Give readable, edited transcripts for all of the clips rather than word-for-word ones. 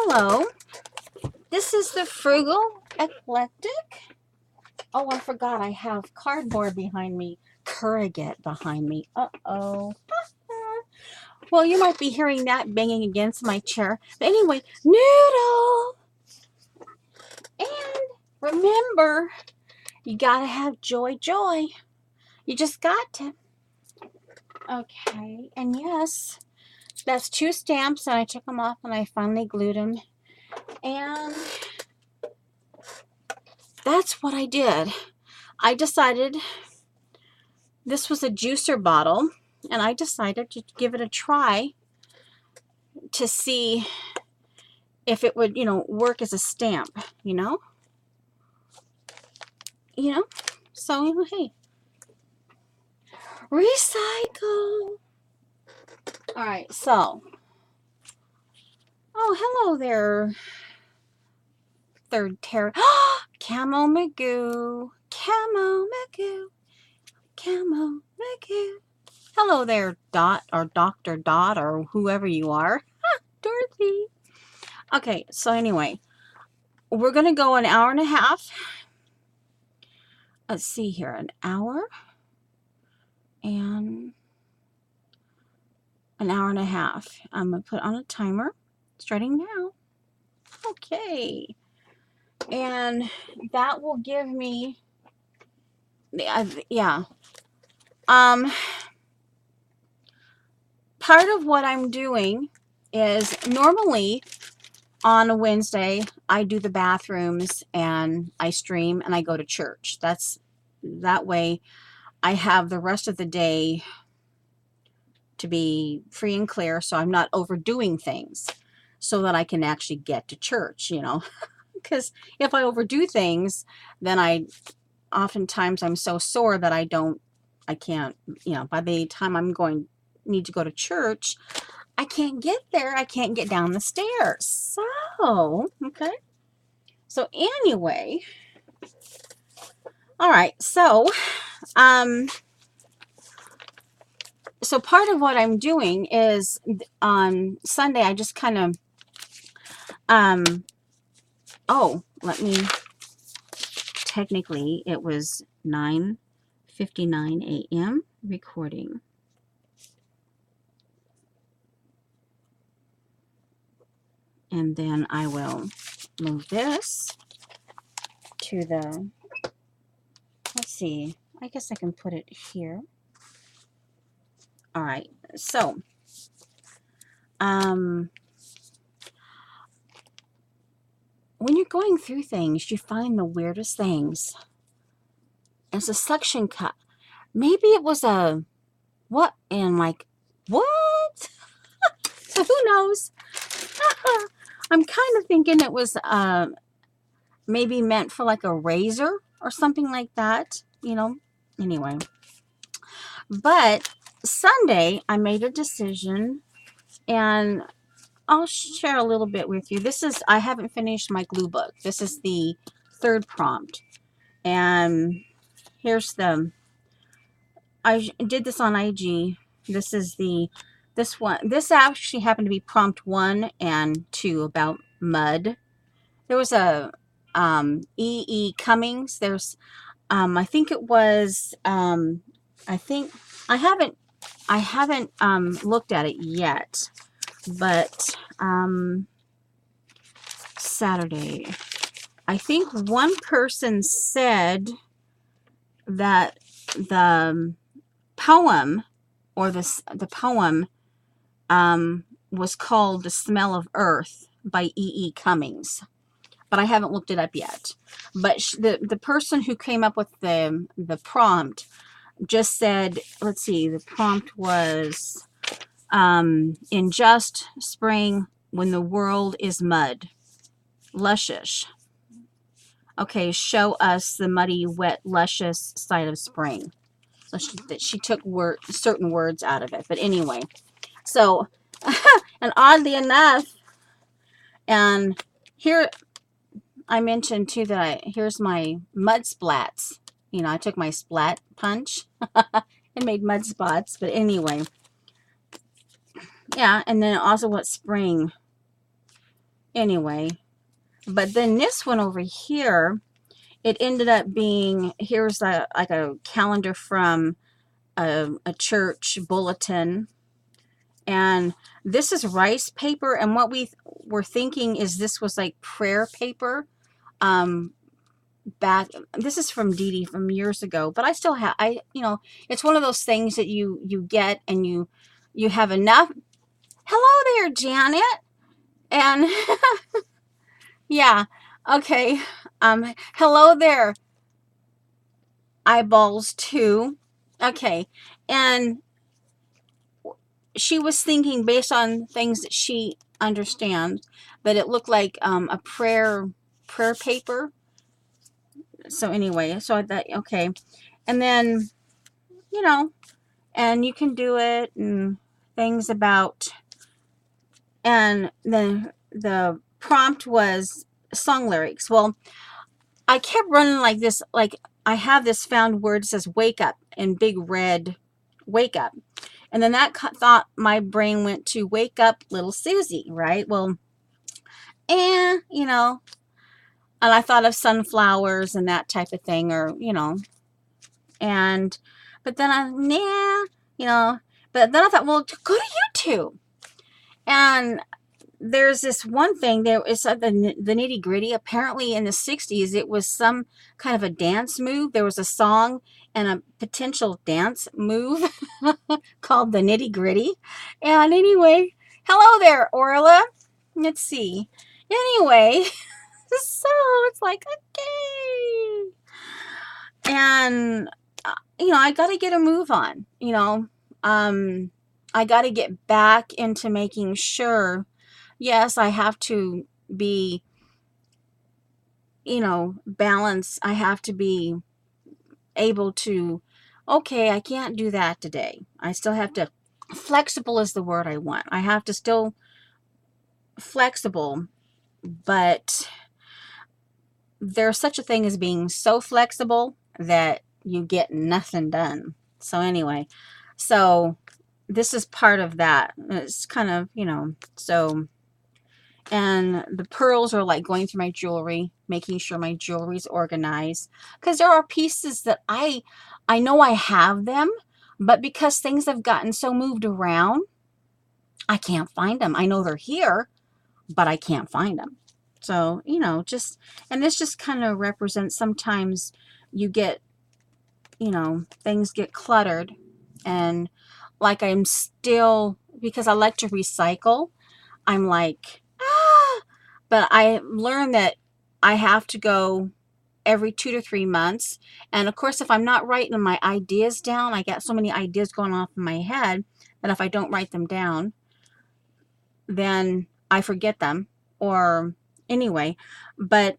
Hello, this is the Frugal Eclectic. Oh, I forgot I have cardboard behind me, corrugate behind me. Uh-oh. Well, you might be hearing that banging against my chair. But anyway, Noodle! And remember, you gotta have joy. You just got to. Okay, and yes, that's 2 stamps, and I took them off and I finally glued them. And that's what I did. I decided this was a juicer bottle, and I decided to give it a try to see if it would, work as a stamp, you know? So, hey, recycle. All right, so, oh, hello there, third terror. Camo Magoo. Hello there, Dot, or Dr. Dot, or whoever you are. Dorothy. Okay, so anyway, we're going to go an hour and a half. Let's see here, an hour and an hour and a half. I'm going to put on a timer starting now. Okay. And that will give me, yeah. Part of what I'm doing is normally on a Wednesday, I do the bathrooms and I stream and I go to church. That way I have the rest of the day to be free and clear, so I'm not overdoing things so that I can actually get to church, because if I overdo things, then oftentimes I'm so sore that I can't, by the time need to go to church, I can't get there. I can't get down the stairs. So, okay. So anyway, all right. So part of what I'm doing is on Sunday, I just kind of, technically it was 9:59 a.m. recording. And then I will move this to the, let's see, I guess I can put it here. All right, so, when you're going through things, you find the weirdest things. It's a suction cup. Maybe it was a, what? And like, what? So who knows? I'm kind of thinking it was maybe meant for like a razor or something like that, Anyway. But Sunday, I made a decision, and I'll share a little bit with you. I haven't finished my glue book. This is the 3rd prompt. And here's I did this on IG. This actually happened to be prompt 1 and 2 about mud. There was a E.E. Cummings. There's, I think it was, I think, I haven't looked at it yet, but Saturday, I think one person said that the poem, or the poem, was called "The Smell of Earth" by E.E. Cummings, but I haven't looked it up yet. But the person who came up with the prompt just said, let's see, the prompt was, in just spring when the world is mud, luscious. Okay, show us the muddy, wet, luscious side of spring. So she took certain words out of it. But anyway, so, and oddly enough, and here I mentioned too that here's my mud splats. I took my splat punch and made mud spots. But anyway, yeah, and then also what spring anyway, but then this one over here, it ended up being, here's like a calendar from a church bulletin, and this is rice paper, and what we were thinking is this was like prayer paper. um Back, this is from Dee Dee from years ago, but I still have, it's one of those things that you get, and you have enough. Hello there, Janet. And yeah, okay. Hello there, eyeballs too. Okay. And she was thinking based on things that she understands, but it looked like a prayer paper. So anyway, so I thought, okay. And then, you know, and you can do it, and things about, and then the prompt was song lyrics. Well, I kept running like this, like I have this found word that says wake up in big red, wake up. And then that thought, my brain went to wake up little Susie, right? Well, and I thought of sunflowers and that type of thing, or, and, but then but then I thought, well, go to YouTube. And there's this one thing, there is the nitty gritty. Apparently in the 60s, it was some kind of a dance move. There was a song and a potential dance move called the nitty gritty. And anyway, hello there, Orla. Let's see. Anyway, so it's like, okay. And, I got to get a move on, I got to get back into making sure, yes, I have to be, balanced. I have to be able to, okay, I can't do that today. I still have to, flexible is the word I want. I have to still flexible, but there's such a thing as being so flexible that you get nothing done. So anyway, so this is part of that. It's kind of, so, and the pearls are like going through my jewelry, making sure my jewelry's organized, because there are pieces that I know I have them, but because things have gotten so moved around, I can't find them. I know they're here, but I can't find them. So, just, and this just kind of represents, sometimes you get, things get cluttered, and like I'm still, because I like to recycle, I'm like, but I learned that I have to go every 2 to 3 months. And of course, if I'm not writing my ideas down, I got so many ideas going off in my head that if I don't write them down, then I forget them. Or anyway, but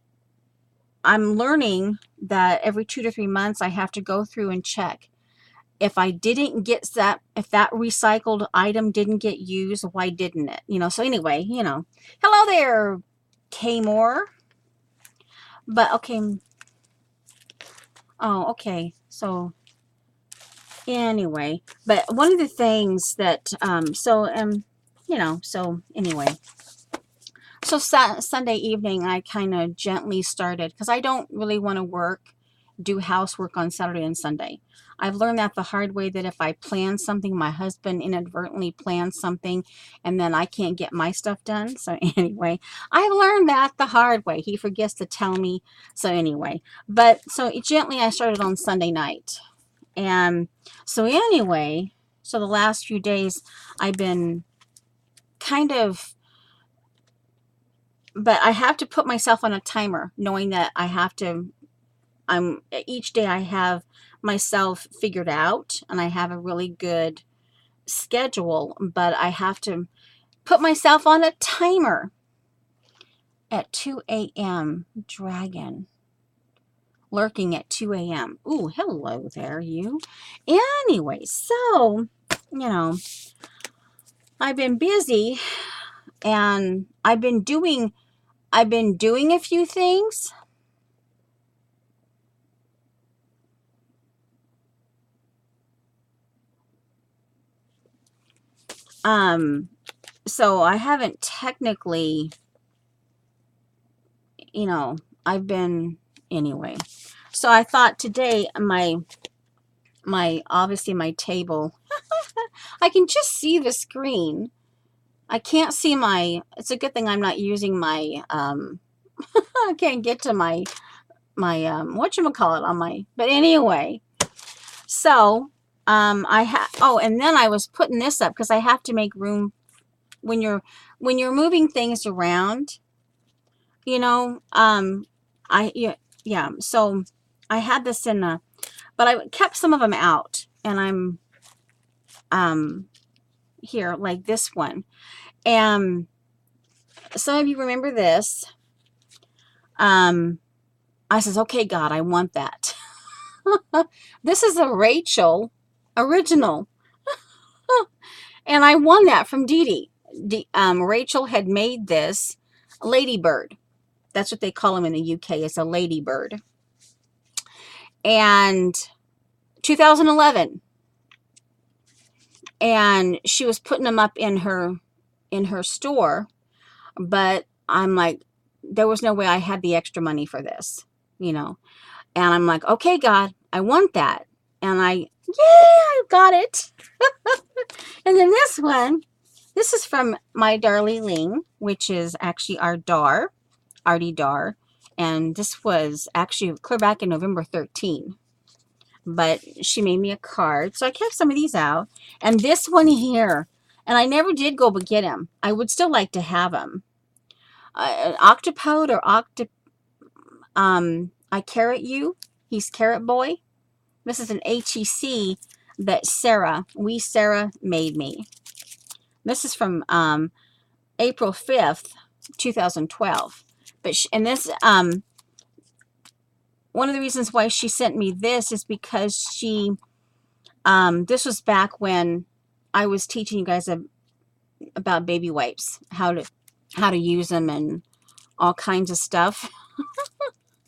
I'm learning that every 2 to 3 months I have to go through and check. If I didn't get that, if that recycled item didn't get used, why didn't it? So anyway, hello there, K Moore. But okay. Oh, okay. So anyway, but one of the things that, so anyway, so Sunday evening, I kind of gently started, because I don't really want to do housework on Saturday and Sunday. I've learned that the hard way, that if I plan something, my husband inadvertently plans something, and then I can't get my stuff done. So anyway, I've learned that the hard way. He forgets to tell me. So anyway, but so gently I started on Sunday night. And so anyway, so the last few days I've been kind of, but I have to put myself on a timer, knowing that each day I have myself figured out, and I have a really good schedule, but I have to put myself on a timer at 2 a.m. Dragon. Lurking at 2 a.m. Ooh, hello there, you. Anyway, so, I've been busy, and I've been doing a few things. So I haven't technically you know, I've been, anyway. So I thought today obviously my table, I can just see the screen. I can't see it's a good thing I'm not using my, I can't get to my, whatchamacallit on but anyway. So, and then I was putting this up because I have to make room when you're moving things around, you know, yeah, so I had this but I kept some of them out, and I'm, here, like this one. And some of you remember this. I says, okay, God, I want that. This is a Rachel original. And I won that from Dee Dee. Rachel had made this ladybird. That's what they call them in the UK. It's a ladybird. And 2011. And she was putting them up in her store. But I'm like, there was no way I had the extra money for this, you know. And I'm like, okay, God, I want that. And I got it. And then this one, this is from My Darlie Ling, which is actually our Dar, Artie Dar. And this was actually clear back in November 13. But she made me a card. So I kept some of these out. And this one here, and I never did go but get him. I would still like to have him. Octopode or I Carrot You. He's Carrot Boy. This is an HEC that Sarah made me. This is from April 5th, 2012. And this, one of the reasons why she sent me this is because this was back when I was teaching you guys about baby wipes, how to use them and all kinds of stuff.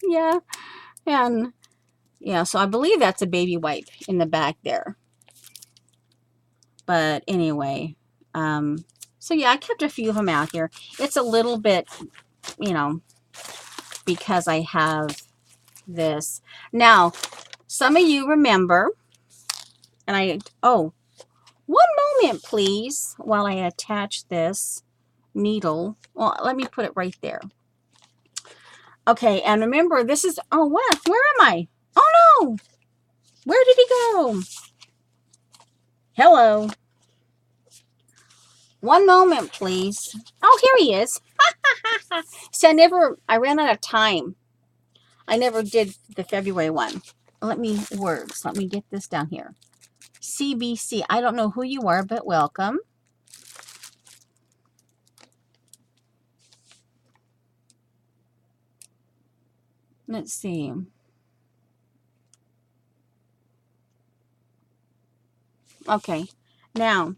Yeah. And yeah, so I believe that's a baby wipe in the back there. But anyway, so yeah, I kept a few of them out here. It's a little bit, you know, because I have this. Now, some of you remember, and one moment, please, while I attach this needle. Well, let me put it right there. Okay, and remember, this is, oh, what? Where am I? Oh, no. Where did he go? Hello. One moment, please. Oh, here he is. So I ran out of time. I never did the February one. Let me get this down here. CBC. I don't know who you are, but welcome. Let's see. Okay. Now,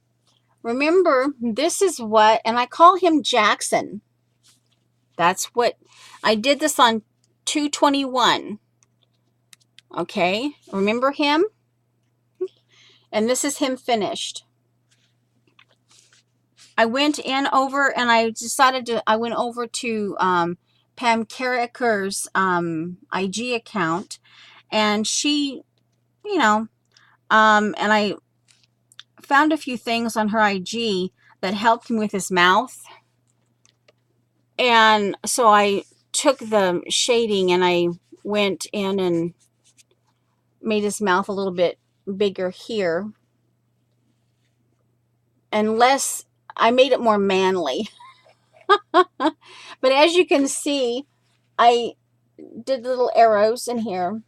remember, this is what, and I call him Jackson. That's what, I did this on 2/21. Okay. Remember him? And this is him finished. I went in over and I went over to Pam Carricker's IG account, and she, you know, and I found a few things on her IG that helped him with his mouth. And so I took the shading and I went in and made his mouth a little bit bigger here. And I made it more manly. But as you can see, I did little arrows in here.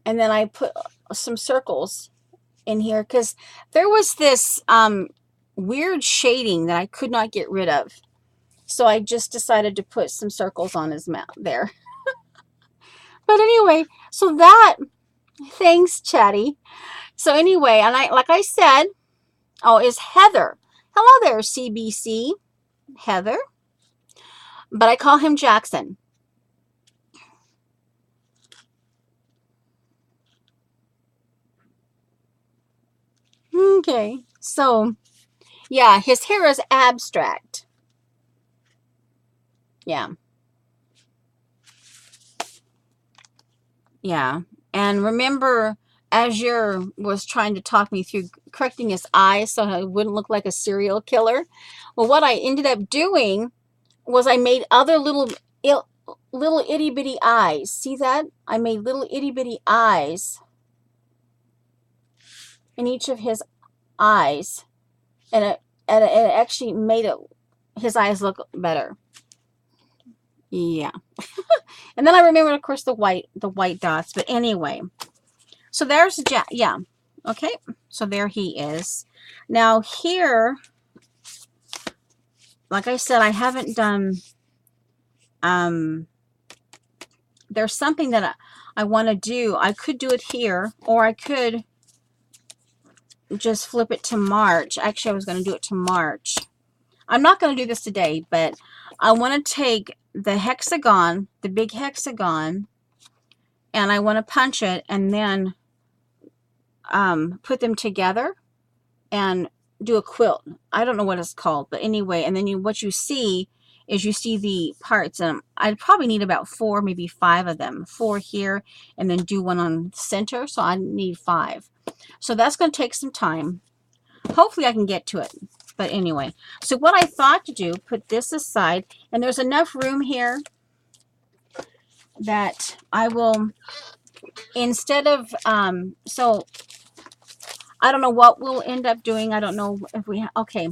And then I put some circles in here because there was this weird shading that I could not get rid of. So I just decided to put some circles on his mouth there. But anyway, so thanks, Chatty. So anyway, and like I said, is Heather. Hello there, CBC. Heather. But I call him Jackson. Okay, so yeah, his hair is abstract. Yeah. Yeah. And remember, Azure was trying to talk me through correcting his eyes so I wouldn't look like a serial killer. Well, what I ended up doing was I made other little itty bitty eyes. See that? I made little itty bitty eyes in each of his eyes, and it actually made his eyes look better. Yeah. And then I remembered, of course, the white dots. But anyway, so there's Jack. Yeah. Okay. So there he is. Now here, like I said, I haven't done. There's something that I want to do. I could do it here, or I could just flip it to March. Actually, I was going to do it to March. I'm not going to do this today, but I want to take the hexagon, the big hexagon, and I want to punch it and then put them together and do a quilt. I don't know what it's called, but anyway, and then what you see is you see the parts, and I'd probably need about 4, maybe 5 of them. 4 here, and then do one on the center, so I need 5. So that's going to take some time. Hopefully I can get to it. But anyway, so what I thought to do, put this aside, and there's enough room here that I will, instead of, so I don't know what we'll end up doing. I don't know if we, okay,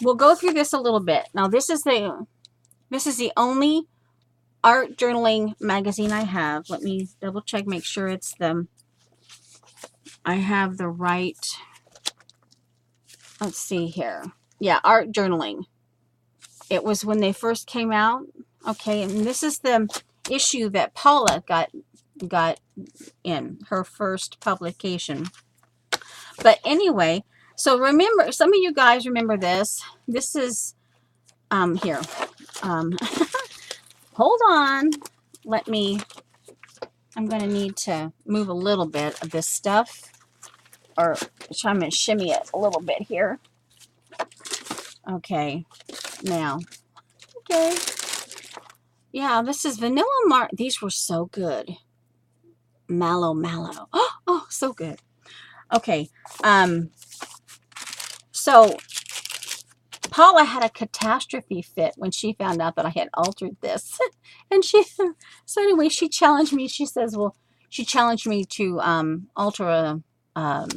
we'll go through this a little bit. Now this is the only art journaling magazine I have. Let me double check, make sure it's I have the right, let's see here. Yeah, art journaling. It was when they first came out. Okay, and this is the issue that Paula got in her first publication. But anyway, so remember, some of you guys remember this. This is here. Hold on. I'm going to need to move a little bit of this stuff, or I'm going to shimmy it a little bit here. Okay, now, okay. Yeah, this is Vanilla Mar. These were so good. Mallow. Oh, so good. Okay, so Paula had a catastrophe fit when she found out that I had altered this. And so anyway, she challenged me. She says, well, she challenged me to alter a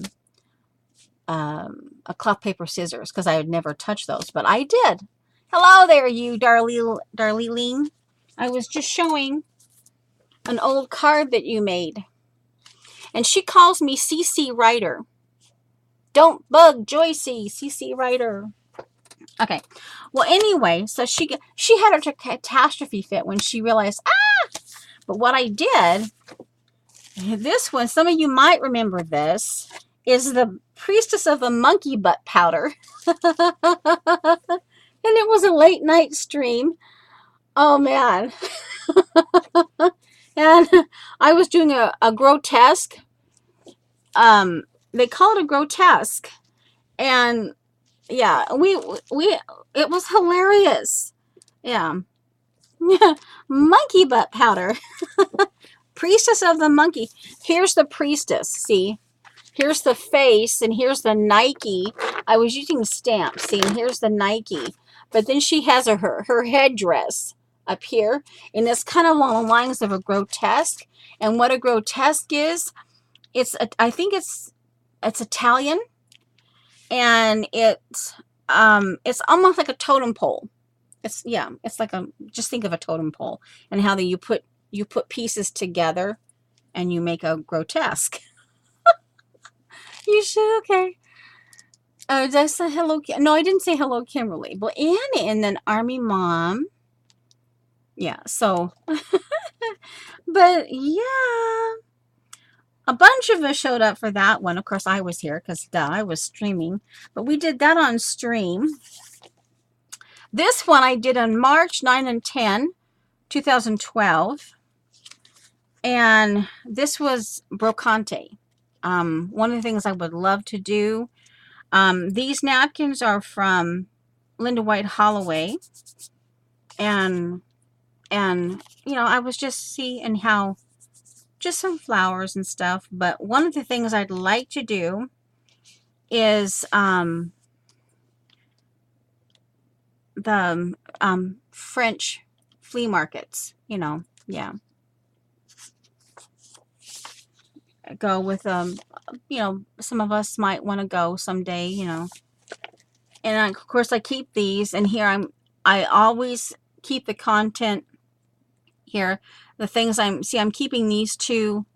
cloth, paper, scissors, because I had never touched those, but I did. Hello there, you Darlene. I was just showing an old card that you made. And she calls me CC Writer. Don't bug Joycey, CC Writer. Okay. Well, anyway, so she had her catastrophe fit when she realized, But what I did, this one, some of you might remember this, is the Priestess of the Monkey Butt Powder. And it was a late night stream. Oh, man. And I was doing a grotesque. They call it a grotesque. And yeah, it was hilarious. Yeah. Monkey butt powder. Priestess of the monkey. Here's the priestess. See? Here's the face, and here's the Nike. I was using stamps. See, and here's the Nike. But then she has her headdress up here, and it's kind of along the lines of a grotesque. And what a grotesque is, I think it's Italian, and it's almost like a totem pole. It's like just think of a totem pole, and how you put pieces together, and you make a grotesque. You should, okay. Did I say hello? No, I didn't say hello, Kimberly. Well, Annie, and then Army Mom. Yeah, so, but yeah, a bunch of us showed up for that one. Of course, I was here because I was streaming, but we did that on stream. This one I did on March 9 and 10, 2012. And this was brocante. One of the things I would love to do. These napkins are from Linda White Holloway. And And, you know, I was just seeing how, just some flowers and stuff. But one of the things I'd like to do is the French flea markets, you know. Yeah. Go with, you know, some of us might want to go someday, you know. And I, of course, I keep these, and here I always keep the content here. The things I'm keeping these two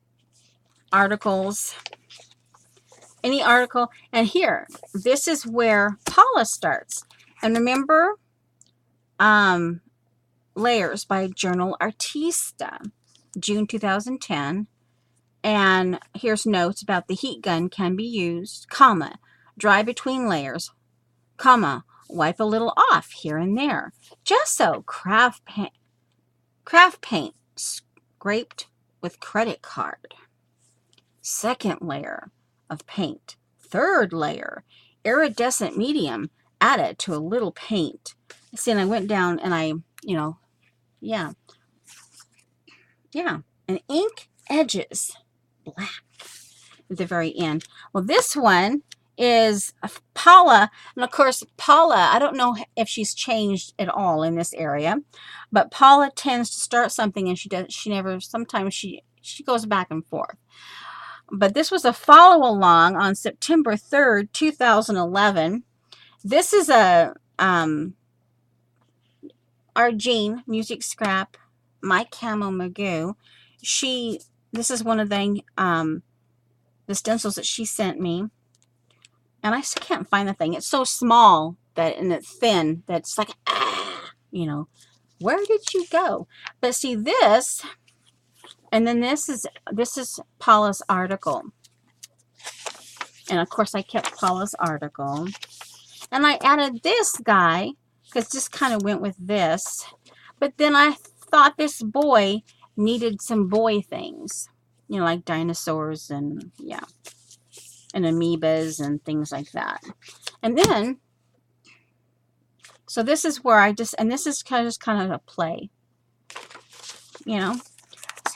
articles. Any article, and here, this is where Paula starts. And remember, Layers by Journal Artista, June 2010. And here's notes about the heat gun can be used, comma, dry between layers, comma, wipe a little off here and there. Gesso, craft paint, scraped with credit card. Second layer of paint. Third layer, iridescent medium added to a little paint. See, and I went down and I, you know, yeah. And ink edges, black at the very end. Well, this one is Paula, and of course Paula, I don't know if she's changed at all in this area, but Paula tends to start something and sometimes she goes back and forth. But this was a follow along on September 3rd, 2011. This is a our Jean Music Scrap, My Camo Magoo. This is one of the stencils that she sent me, and I still can't find the thing. It's so small and it's thin that it's like, you know, where did you go? But see this, and then this is Paula's article, and of course I kept Paula's article, and I added this guy because this kind of went with this. But then I thought this boy needed some boy things, you know, like dinosaurs and, yeah, and amoebas and things like that. And then, so this is where and this is kind of a play, you know.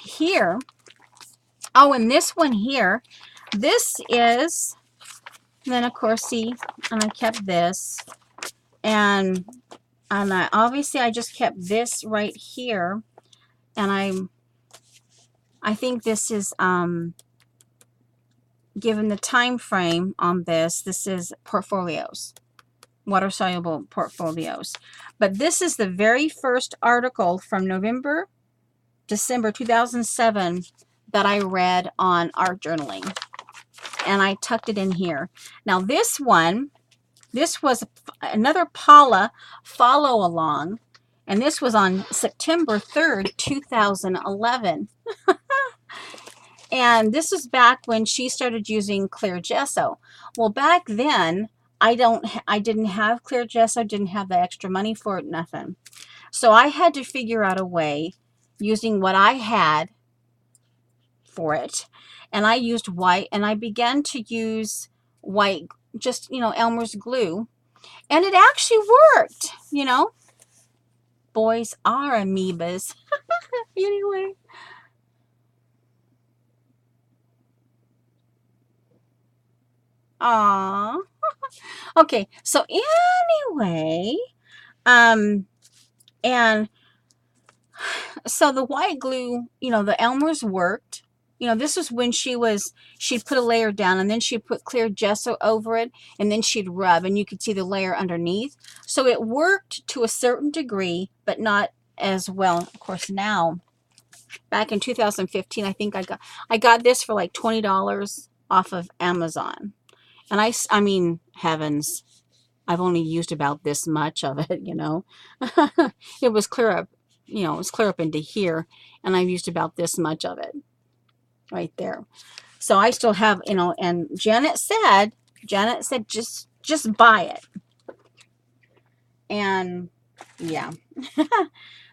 Here, oh, and this one here, this is, then of course, see, and I kept this, and I just kept this right here, and I think this is given the time frame on this is portfolios, water soluble portfolios. But this is the very first article from December 2007 that I read on art journaling, and I tucked it in here. Now this was another Paula follow along, and this was on September 3rd, 2011. And this was back when she started using clear gesso. Well, back then, I didn't have clear gesso, didn't have the extra money for it, nothing. So I had to figure out a way using what I had for it. And I used white, and I began to use white, just, you know, Elmer's glue. And it actually worked, you know. Boys are amoebas. Anyway. Aww. Okay, so anyway, and so the white glue, you know, the Elmer's worked. You know, this was when she'd put a layer down, and then she'd put clear gesso over it, and then she'd rub, and you could see the layer underneath. So it worked to a certain degree, but not as well. Of course, now, back in 2015, I think I got this for like $20 off of Amazon. And I mean, heavens, I've only used about this much of it, you know. It was clear up, you know, it was clear up into here, and I've used about this much of it right there. So I still have, you know, and Janet said just buy it. And yeah.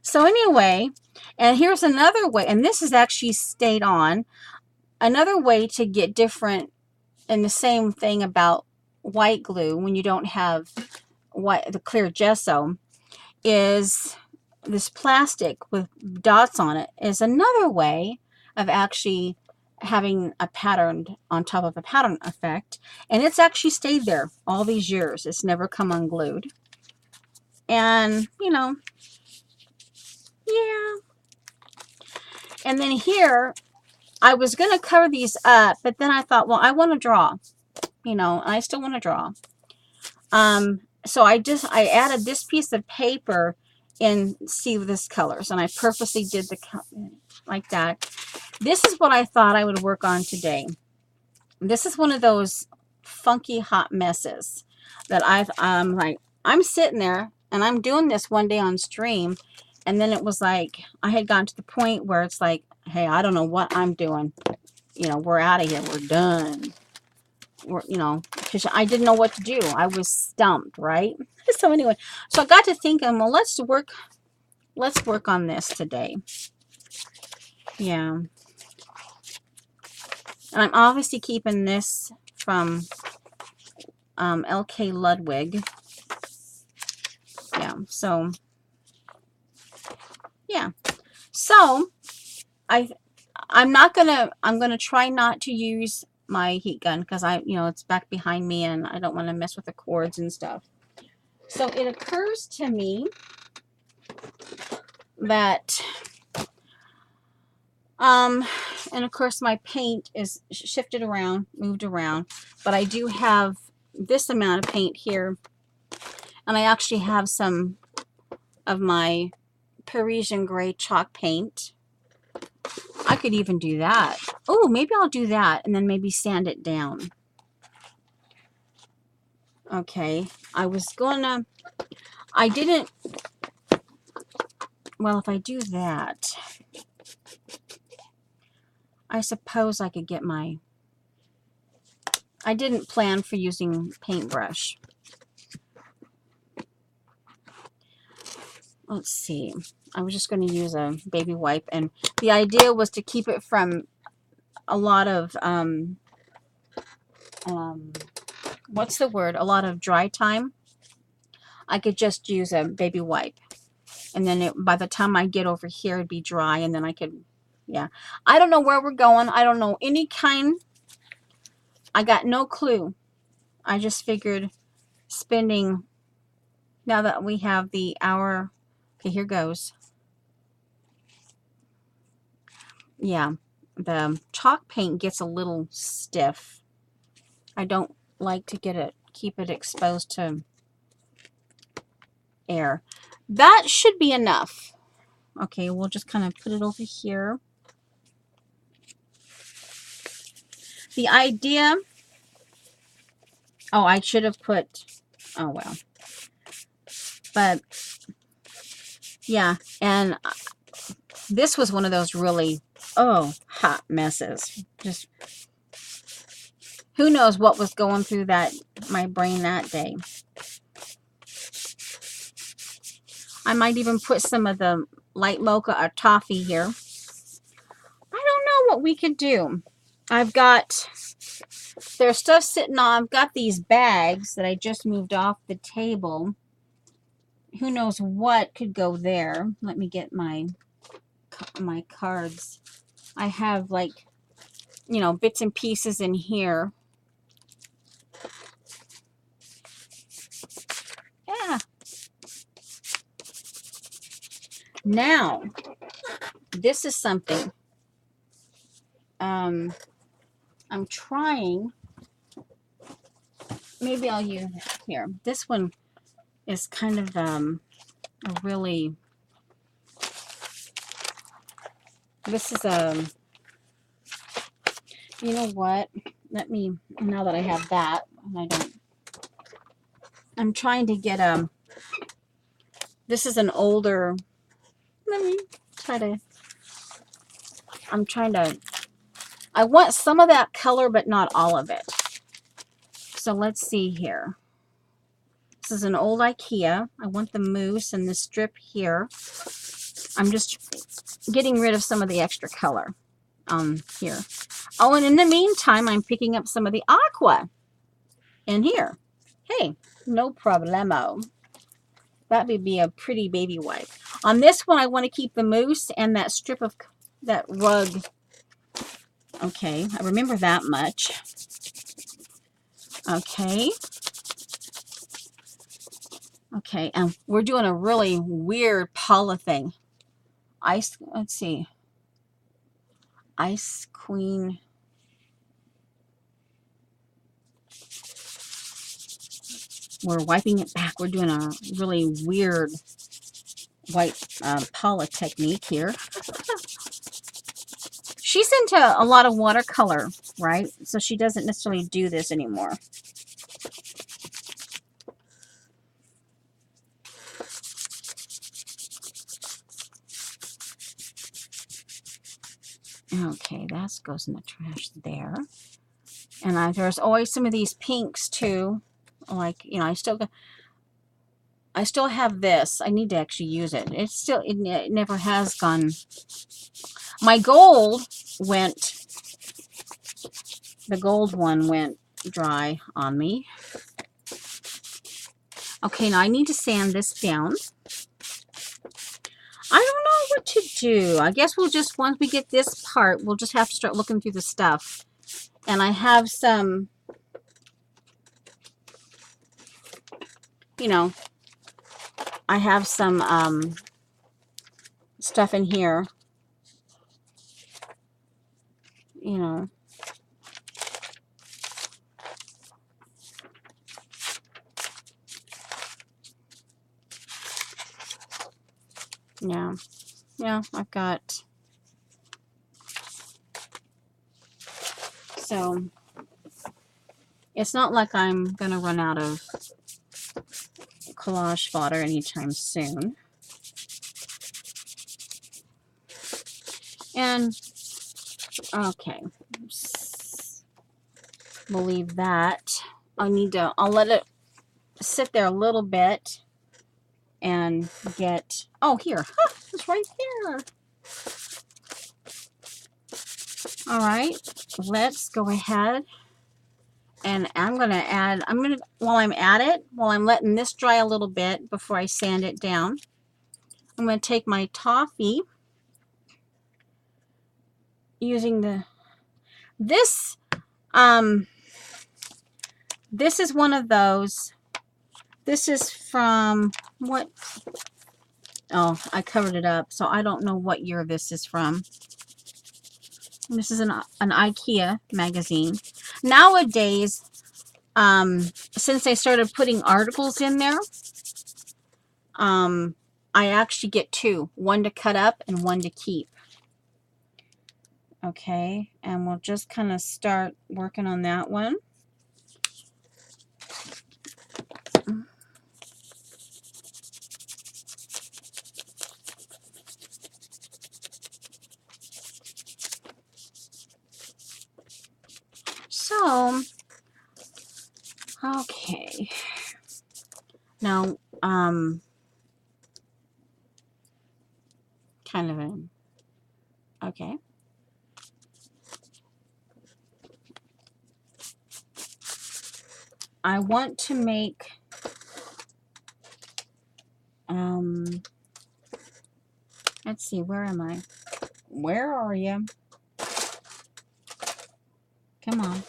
So anyway, and here's another way, and this is actually stayed on. Another way to get different, and the same thing about white glue when you don't have the clear gesso, is this plastic with dots on it is another way of actually having a pattern on top of a pattern effect. And it's actually stayed there all these years. It's never come unglued. And, you know, yeah. And then here, I was going to cover these up, but then I thought, well, I want to draw, you know, I still want to draw. So I added this piece of paper in see this colors, and I purposely did the like that. This is what I thought I would work on today. This is one of those funky hot messes that I'm like, I'm sitting there and I'm doing this one day on stream, and then it was like I had gotten to the point where it's like, hey, I don't know what I'm doing. You know, we're out of here. We're done. You know, because I didn't know what to do. I was stumped, right? So anyway, so I got to thinking, well, let's work on this today. Yeah. And I'm obviously keeping this from LK Ludwig. Yeah, so yeah. So I'm gonna try not to use my heat gun because it's back behind me and I don't want to mess with the cords and stuff. So it occurs to me that and of course my paint is shifted around, moved around, but I do have this amount of paint here, and I actually have some of my Parisian gray chalk paint. I could even do that. Oh, maybe I'll do that and then maybe sand it down. Okay, I didn't, well, if I do that, I suppose I could get I didn't plan for using paintbrush. Let's see. I was just going to use a baby wipe, and the idea was to keep it from a lot of, what's the word? A lot of dry time. I could just use a baby wipe, and then by the time I get over here, it'd be dry, and then I could, yeah. I don't know where we're going. I don't know any kind. I got no clue. I just figured spending, now that we have the hour, okay, here goes. Yeah, the chalk paint gets a little stiff. I don't like to keep it exposed to air. That should be enough. Okay, we'll just kind of put it over here. The idea, oh, I should have put, oh well. But yeah, and this was one of those really, hot messes. Just who knows what was going through my brain that day. I might even put some of the light mocha or toffee here. I don't know what we could do. There's stuff sitting on, I've got these bags that I just moved off the table. Who knows what could go there. Let me get my cards. I have bits and pieces in here. Yeah. Now, this is something. I'm trying. Maybe I'll use it here. This one is kind of a really. This is you know what? Now that I have that, I'm trying to get this is an older, I want some of that color, but not all of it. So let's see here. This is an old IKEA. I want the mousse and the strip here. I'm just getting rid of some of the extra color here. Oh, and in the meantime, I'm picking up some of the aqua in here. Hey, no problemo. That would be a pretty baby wipe. On this one, I want to keep the mousse and that strip of that rug. Okay, I remember that much. Okay. Okay, and we're doing a really weird Paula thing. Ice, let's see. Ice Queen. We're wiping it back. We're doing a really weird white Paula technique here. She's into a lot of watercolor, right? So she doesn't necessarily do this anymore. Okay, that goes in the trash there. And there's always some of these pinks too. Like, you know, I still have this. I need to actually use it. It never has gone. My gold went, the gold one went dry on me. Okay, now I need to sand this down. I don't know what to do. I guess we'll just, once we get this part, we'll just have to start looking through the stuff. And I have some, you know, I have some stuff in here, you know. Yeah, I've got, so it's not like I'm going to run out of collage fodder anytime soon. And, okay, we'll leave that. I'll let it sit there a little bit and get, oh, here, it's right there. All right, let's go ahead and while I'm at it, while I'm letting this dry a little bit before I sand it down, I'm going to take my toffee using this is one of those. This is from what? Oh, I covered it up, so I don't know what year this is from. This is an IKEA magazine. Nowadays, since I started putting articles in there, I actually get two. One to cut up and one to keep. Okay, and we'll just kind of start working on that one. So, okay. Now, kind of okay. I want to make, let's see, where am I? Where are you? Come on.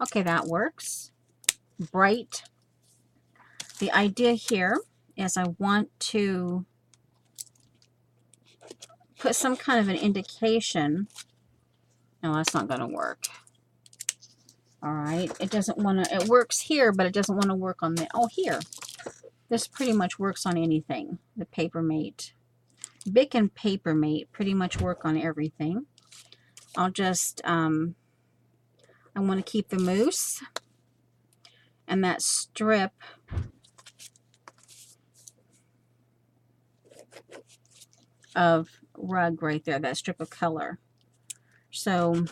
Okay, that works. Bright. The idea here is I want to put some kind of an indication. No, that's not going to work. All right, it doesn't want to, it works here, but it doesn't want to work on the, oh, here. This pretty much works on anything. The Papermate. Bic and Papermate pretty much work on everything. I'll just, I want to keep the mousse and that strip of rug right there, that strip of color. So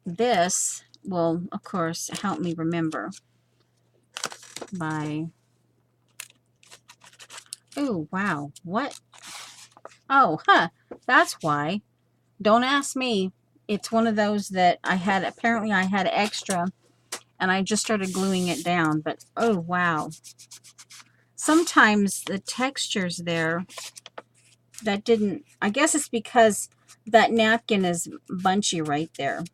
this will, of course, help me remember by, oh, wow, what? Oh, that's why. Don't ask me. It's one of those that apparently I had extra, and I just started gluing it down, but oh wow. Sometimes the textures there, that didn't, I guess it's because that napkin is bunchy right there.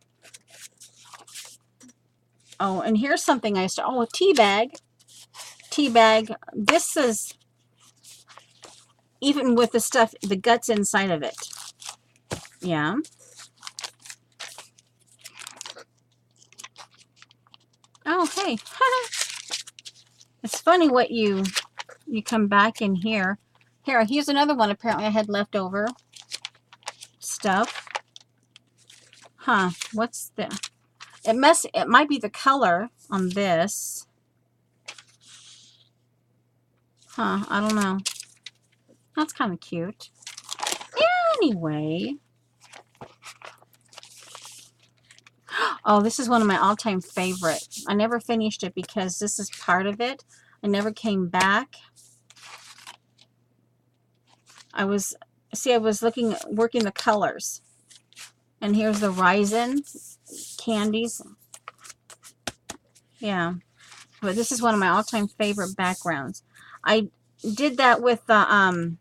Oh, and here's something I saw. Oh, a tea bag. Tea bag. This is, even with the stuff, the guts inside of it. Yeah. Oh, hey. It's funny what you come back in here. Here, here's another one. Apparently I had leftover stuff. Huh. What's the... It might be the color on this. Huh. I don't know. That's kind of cute. Anyway. Oh, this is one of my all-time favorite. I never finished it because this is part of it. I never came back. I was working the colors. And here's the Ryzen candies. Yeah. But this is one of my all-time favorite backgrounds. I did that with the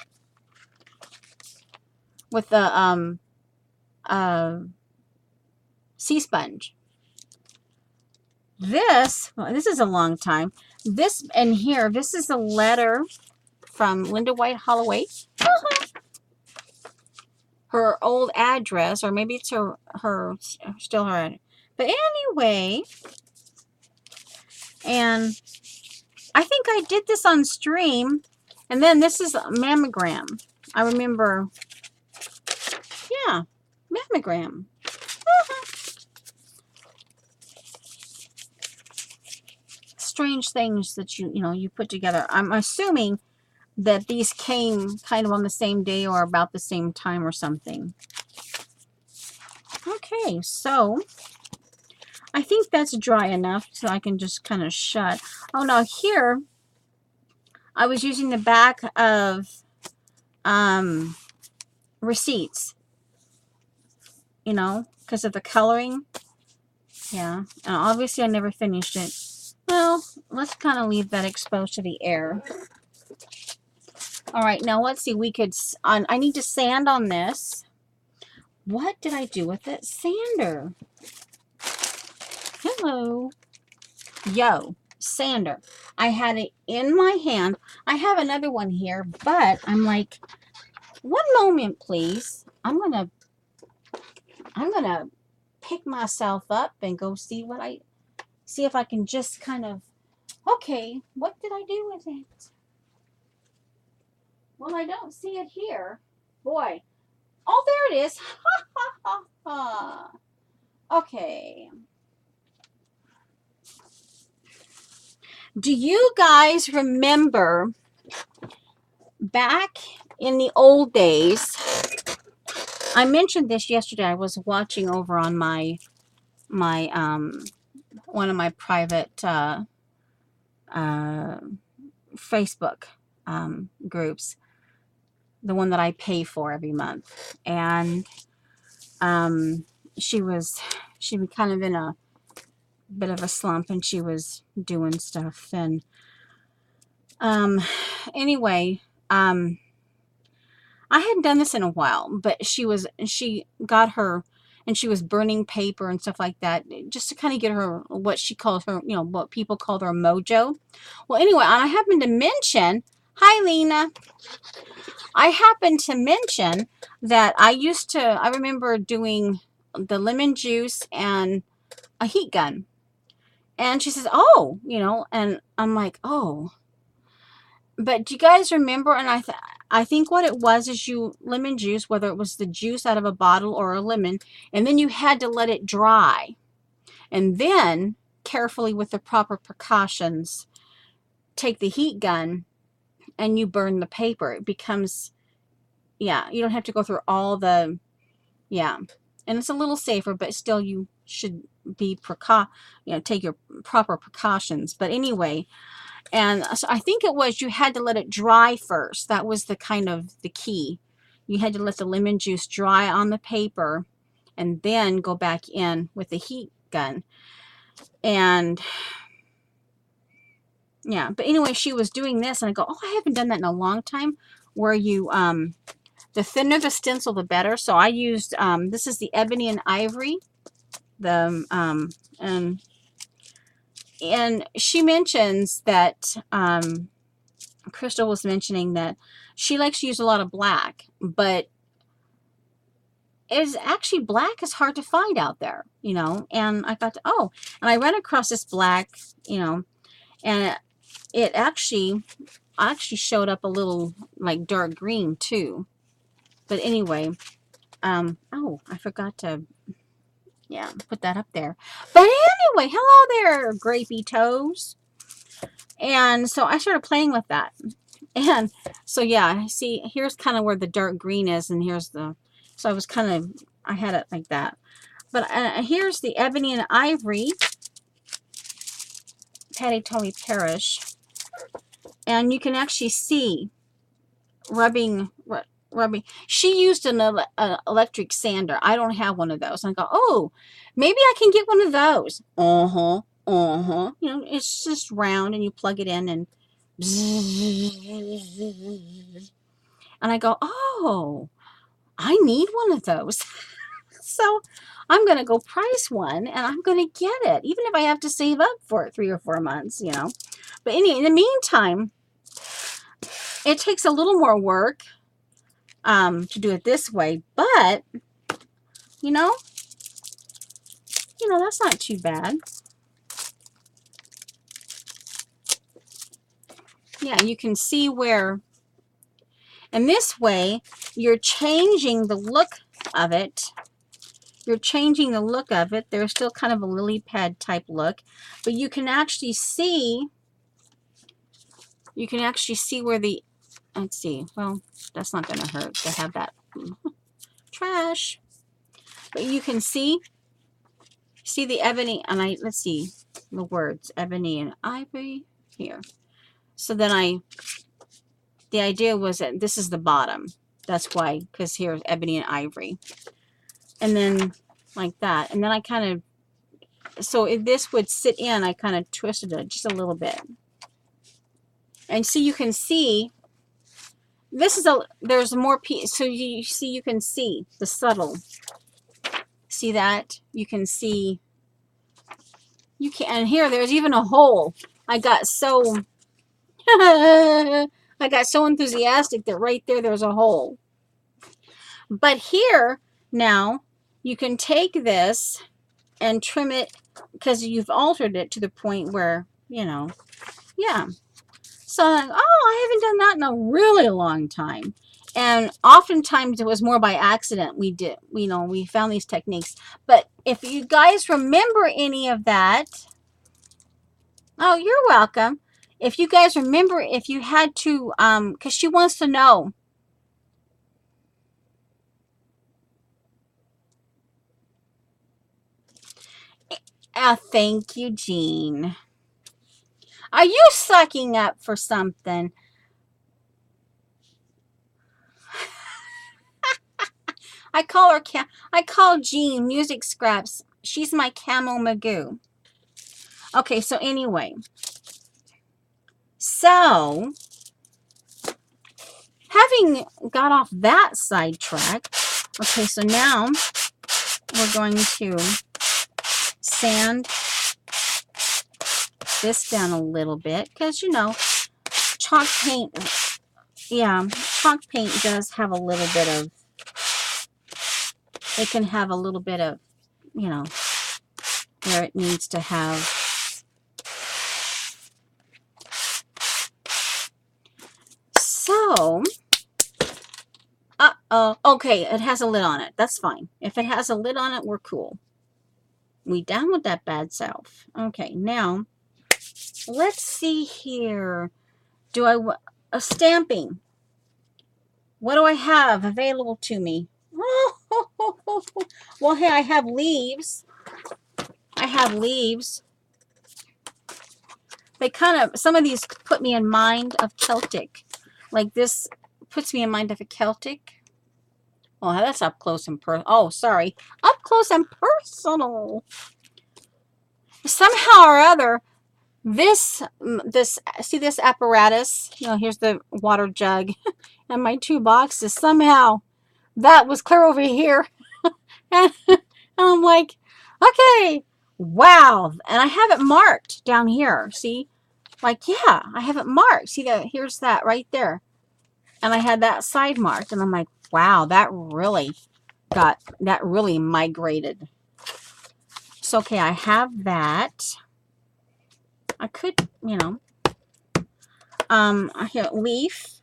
sea sponge. This is a long time. This and here, this is a letter from Linda White Holloway. Her old address, or maybe it's still her address. But anyway, and I think I did this on stream, and then this is a mammogram. I remember, yeah, mammogram. Strange things that you put together. I'm assuming that these came kind of on the same day or about the same time or something. Okay, so I think that's dry enough so I can just kind of shut. Oh, now here I was using the back of receipts, because of the coloring. Yeah, and obviously I never finished it. Well, let's kind of leave that exposed to the air. All right, now let's see. I need to sand on this. What did I do with that sander? Hello. Yo, sander. I had it in my hand. I have another one here, but I'm like, one moment, please. I'm gonna pick myself up and go see if I can just kind of, okay, what did I do with it? Well, I don't see it here. Boy. Oh, there it is. Ha, ha, ha, ha. Okay. Do you guys remember back in the old days? I mentioned this yesterday. I was watching over on my one of my private Facebook groups, the one that I pay for every month, and she was kind of in a bit of a slump, and she was doing stuff, and anyway, I hadn't done this in a while, but she got her, and she was burning paper and stuff like that, just to kind of get her, what she calls her, what people call her mojo. Well, anyway, I happened to mention, hi Lena, I happened to mention that I remember doing the lemon juice and a heat gun. And she says, oh, and I'm like, oh. But do you guys remember? And I think what it was is lemon juice, whether it was the juice out of a bottle or a lemon, and then you had to let it dry. And then, carefully with the proper precautions, take the heat gun and you burn the paper. It becomes, yeah, you don't have to go through all the, yeah. And it's a little safer, but still you should be take your proper precautions. But anyway, and so I think it was you had to let it dry first. That was the kind of the key. You had to let the lemon juice dry on the paper and then go back in with the heat gun. And yeah, but anyway, she was doing this and I go, oh, I haven't done that in a long time, where you, the thinner the stencil, the better. So I used, this is the Ebony and Ivory, the, and she mentions that, Crystal was mentioning that she likes to use a lot of black, but is actually black is hard to find out there, you know. And I thought, oh, and I ran across this black, you know, and it actually showed up a little like dark green too. But anyway, oh, I forgot to, yeah, put that up there. But anyway, hello there, grapey toes. And so I started playing with that. And so, yeah, see, here's kind of where the dark green is, and here's the, so I was kind of, I had it like that. But here's the Ebony and Ivory, Patty Tully Parish. And you can actually see rubbing. She used an electric sander. I don't have one of those. And I go, oh, maybe I can get one of those. Uh-huh. You know, it's just round and you plug it in and and I go, oh, I need one of those. So I'm going to go price one and I'm going to get it, even if I have to save up for it 3 or 4 months, you know. But anyway, in the meantime, it takes a little more work to do it this way, but you know, that's not too bad. Yeah, you can see where, and this way you're changing the look of it. You're changing the look of it. There's still kind of a lily pad type look, but you can actually see where the, let's see, well, that's not going to hurt to have that trash, but you can see the ebony, and let's see the words, Ebony and Ivory here. So then the idea was that this is the bottom. That's why, because here's Ebony and Ivory. And then like that. And then I kind of, so if this would sit in, I kind of twisted it just a little bit. And so you can see, this is there's more piece. So you see, you can see the subtle. See that? You can see, and here there's even a hole. I got so enthusiastic that right there's a hole. But here now you can take this and trim it, because you've altered it to the point where, you know, yeah. So I'm like, oh, I haven't done that in a really long time. And oftentimes it was more by accident we found these techniques. But if you guys remember any of that, oh, you're welcome. If you guys remember, if you had to, because she wants to know. Thank you, Jean. Are you sucking up for something? I call Jean Music Scraps. She's my Camo Magoo. Okay, so anyway. So, having got off that sidetrack, okay, so now we're going to sand this down a little bit, because, you know, chalk paint does have a little bit of, it can have a little bit of, you know, where it needs to have. So, okay, it has a lid on it. That's fine. If it has a lid on it, we're cool. We down with that bad self. Okay, now, let's see here. A stamping. What do I have available to me? Well, hey, I have leaves. They kind of, some of these put me in mind of Celtic. Like this puts me in mind of a Celtic. Oh, that's up close and personal. Oh, sorry. Up close and personal. somehow or other, this, see this apparatus? You know, here's the water jug and my 2 boxes. Somehow that was clear over here. And I'm like, okay, wow. And I have it marked down here. See? Like, yeah, I have it marked. See that? Here's that right there. And I had that side marked. And I'm like, wow, that really migrated. So, okay, I have that. I could, you know, here, leaf.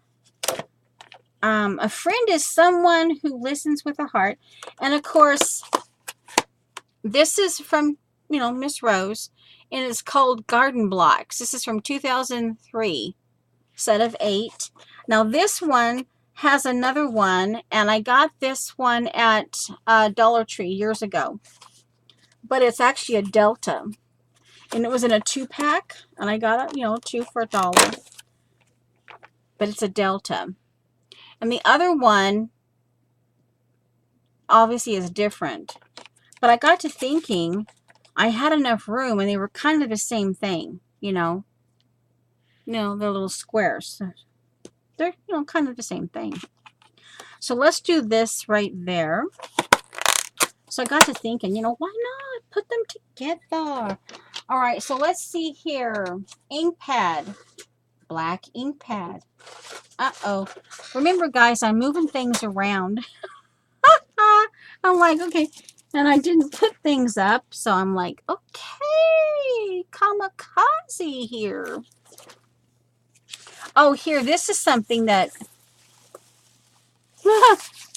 A friend is someone who listens with a heart. And of course, this is from, you know, Miss Rose, and it's called Garden Blocks. This is from 2003, set of 8. Now this one has another one, and I got this one at Dollar Tree years ago. But it's actually a Delta, and it was in a 2-pack, and I got it, you know, 2 for $1. But it's a Delta. And the other one obviously is different. But I got to thinking, I had enough room, and they were kind of the same thing, you know. You know, they're little squares. They're, you know, kind of the same thing. So let's do this right there. So I got to thinking, you know, why not put them together? All right, so let's see here. Ink pad. Black ink pad. Uh-oh. Remember, guys, I'm moving things around. I'm like, okay. And I didn't put things up, so I'm like, okay, kamikaze here. Oh, here, this is something that,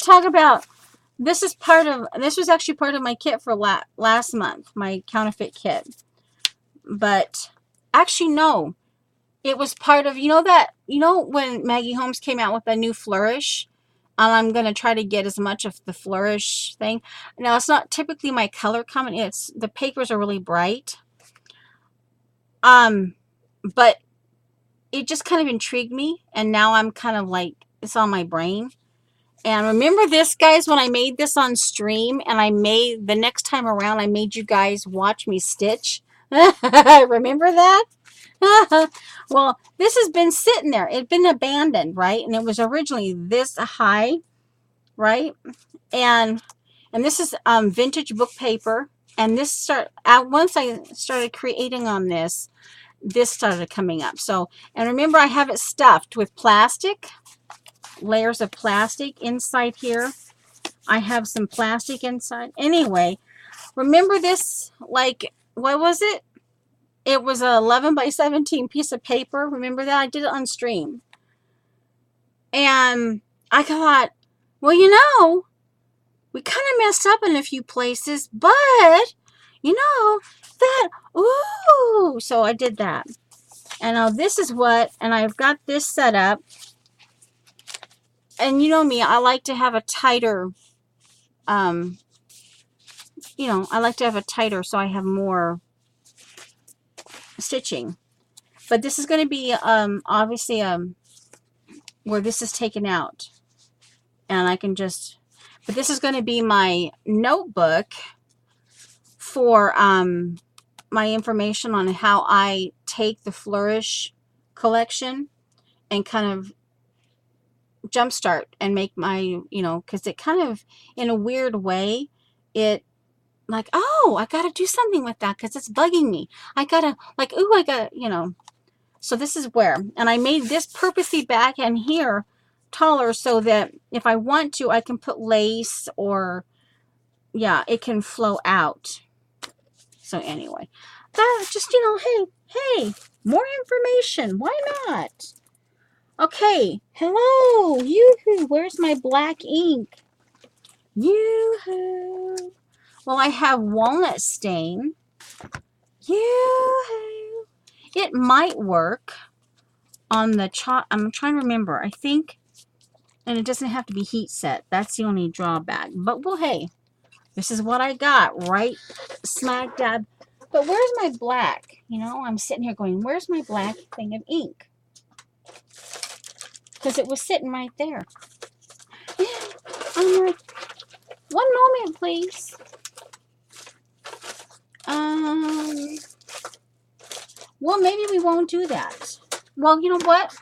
talk about, this was actually part of my kit for last month, my counterfeit kit. But, actually, no. It was part of, you know when Maggie Holmes came out with a new Flourish? I'm going to try to get as much of the Flourish thing. Now, it's not typically my color comment. The papers are really bright. But it just kind of intrigued me. And now I'm kind of like, it's on my brain. And remember this, guys, when I made this on stream, and the next time around, I made you guys watch me stitch. Remember that? Well, this has been sitting there. It had been abandoned, right? And it was originally this high, right? And this is vintage book paper. And this once I started creating on this started coming up. So, and remember, I have it stuffed with plastic, layers of plastic inside here. I have some plastic inside. Anyway, remember this, like, what was it? It was a 11 by 17 piece of paper. Remember that? I did it on stream. And I thought, well, you know, we kind of messed up in a few places, but, you know, that, ooh. So I did that. And now this is what, and I've got this set up. And you know me, I like to have a tighter, you know, I like to have a tighter so I have more stitching. But this is going to be obviously where this is taken out, and I can just, but this is going to be my notebook for my information on how I take the Flourish collection and kind of jumpstart and make my, you know, because it kind of, in a weird way, it, like, oh, I got to do something with that because it's bugging me. I got to, like, ooh, I got to, you know. So this is where, and I made this purposely back and here taller so that if I want to, I can put lace or, yeah, it can flow out. So anyway, that just, you know, hey, more information. Why not? Okay, hello, yoo-hoo, where's my black ink? Yoo-hoo. Well, I have walnut stain. Yoo-hoo. It might work on the chalk. I'm trying to remember. I think, and it doesn't have to be heat set. That's the only drawback. But, well, hey, this is what I got right smack dab. But where's my black? You know, I'm sitting here going, where's my black thing of ink? Because it was sitting right there. I'm like, one moment, please. Well, maybe we won't do that. Well, you know what?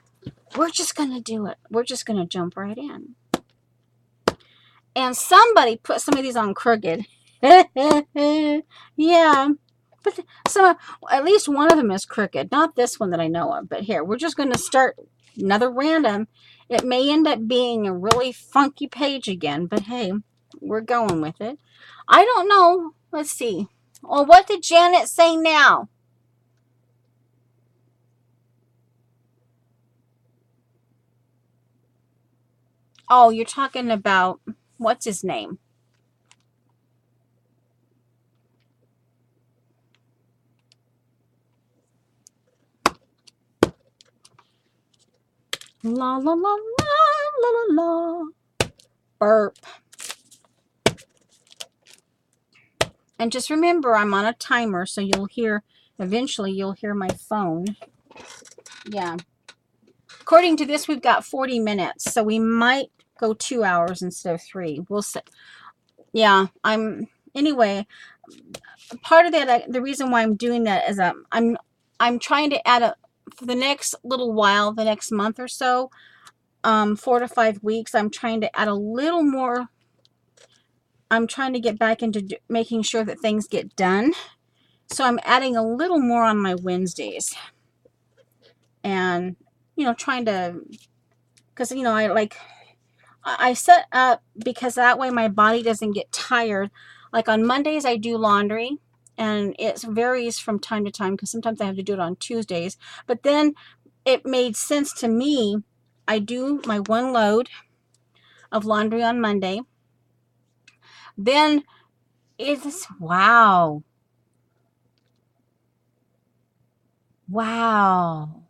We're just going to do it. We're just going to jump right in. And somebody put some of these on crooked. Yeah. But some, at least one of them is crooked. Not this one that I know of. But here, we're just going to start another random. It may end up being a really funky page again. But hey, we're going with it. I don't know. Let's see. Well, what did Janet say now? Oh, you're talking about, what's his name? La la la la la la la. Burp. And just remember, I'm on a timer, so eventually you'll hear my phone. Yeah. According to this, we've got 40 minutes, so we might go 2 hours instead of 3. We'll see. Yeah, anyway, part of that, the reason why I'm doing that is I'm trying to add for the next little while, the next month or so, 4 to 5 weeks, I'm trying to add a little more. I'm trying to get back into making sure that things get done. So I'm adding a little more on my Wednesdays. And, trying to, because, I set up because that way my body doesn't get tired. Like on Mondays, I do laundry, and it varies from time to time because sometimes I have to do it on Tuesdays. But then it made sense to me. I do my one load of laundry on Monday. Then it's, wow. Wow.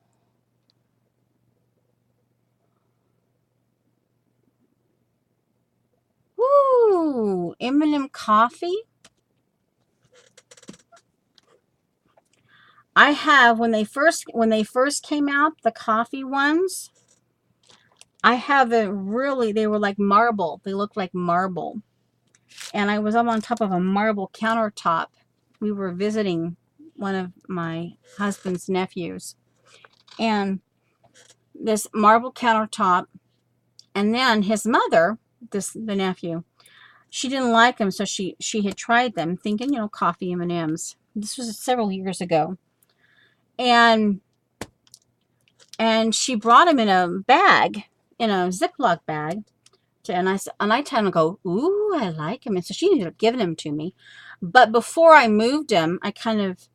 Woo! M&M coffee. I have when they first came out, the coffee ones. I have they were like marble. They looked like marble. And I was up on top of a marble countertop. We were visiting one of my husband's nephews. And this marble countertop, and then his mother, the nephew, she didn't like them, so she had tried them, thinking, coffee M&Ms. This was several years ago. And she brought them in a bag, in a Ziploc bag. And I tend to go, ooh, I like them. And so she ended up giving them to me. But before I moved them, I kind of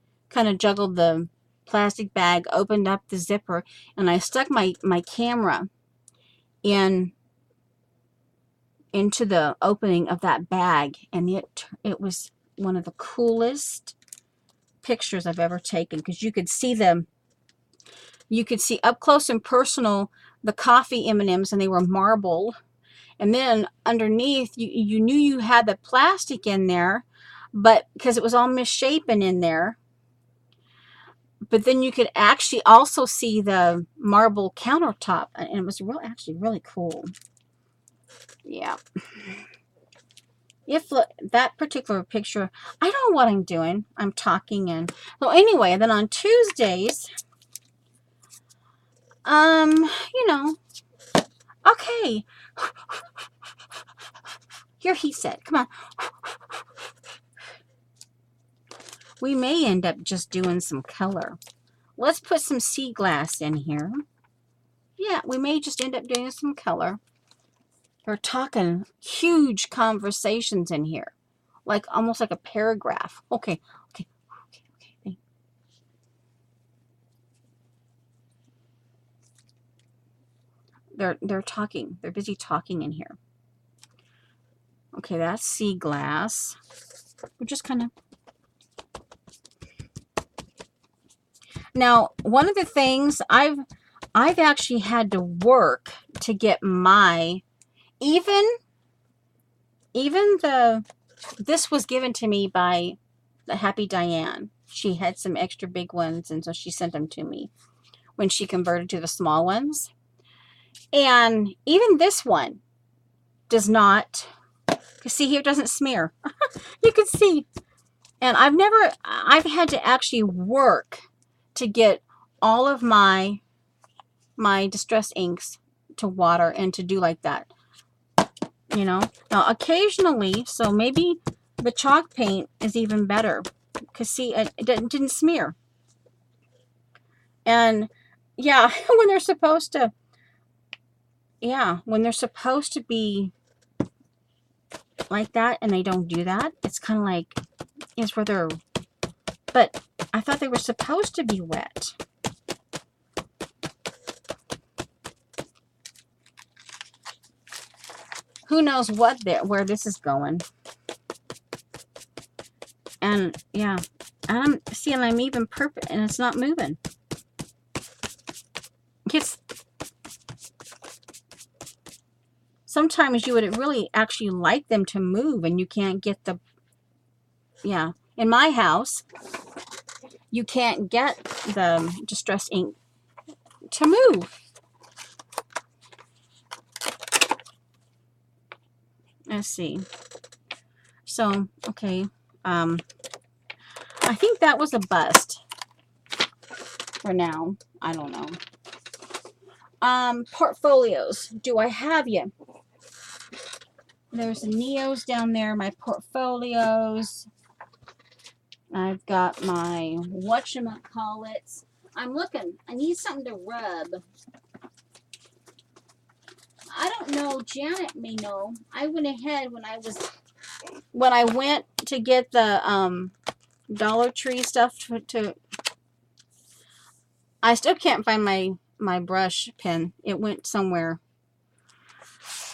juggled the plastic bag, opened up the zipper, and I stuck my camera into the opening of that bag. And it was one of the coolest pictures I've ever taken, because you could see up close and personal the coffee M&Ms, and they were marble. And then underneath, you knew you had the plastic in there, but because it was all misshapen in there. But then you could actually also see the marble countertop, and it was actually really cool. Yeah. If that particular picture, I don't know what I'm doing. I'm talking and so anyway. Then on Tuesdays, okay. Here he said, come on. We may end up just doing some color. Let's put some sea glass in here. Yeah, we may just end up doing some color. We're talking huge conversations in here. Like almost like a paragraph. Okay. They're talking. They're busy talking in here. Okay, that's sea glass. We're just kind of. Now, one of the things I've actually had to work to get my even this was given to me by the Happy Diane. She had some extra big ones, and so she sent them to me when she converted to the small ones. And even this one does not, see here, it doesn't smear. You can see. And I've had to actually work to get all of my distress inks to water and to do like that. You know, now occasionally, so maybe the chalk paint is even better because see, it didn't smear. And yeah, when they're supposed to, when they're supposed to be like that and they don't do that, it's kind of like, it's where they're, but I thought they were supposed to be wet. Who knows where this is going. And yeah, I'm seeing I'm even perfect and it's not moving. It's sometimes you would really actually like them to move and you can't get the, in my house, you can't get the distress ink to move. Let's see. So, okay. I think that was a bust for now. I don't know. Portfolios. Do I have you? There's Neos down there, my portfolios. I've got my whatchamacallits. I'm looking. I need something to rub. I don't know. Janet may know. I went ahead when I went to get the Dollar Tree stuff I still can't find my brush pen. It went somewhere.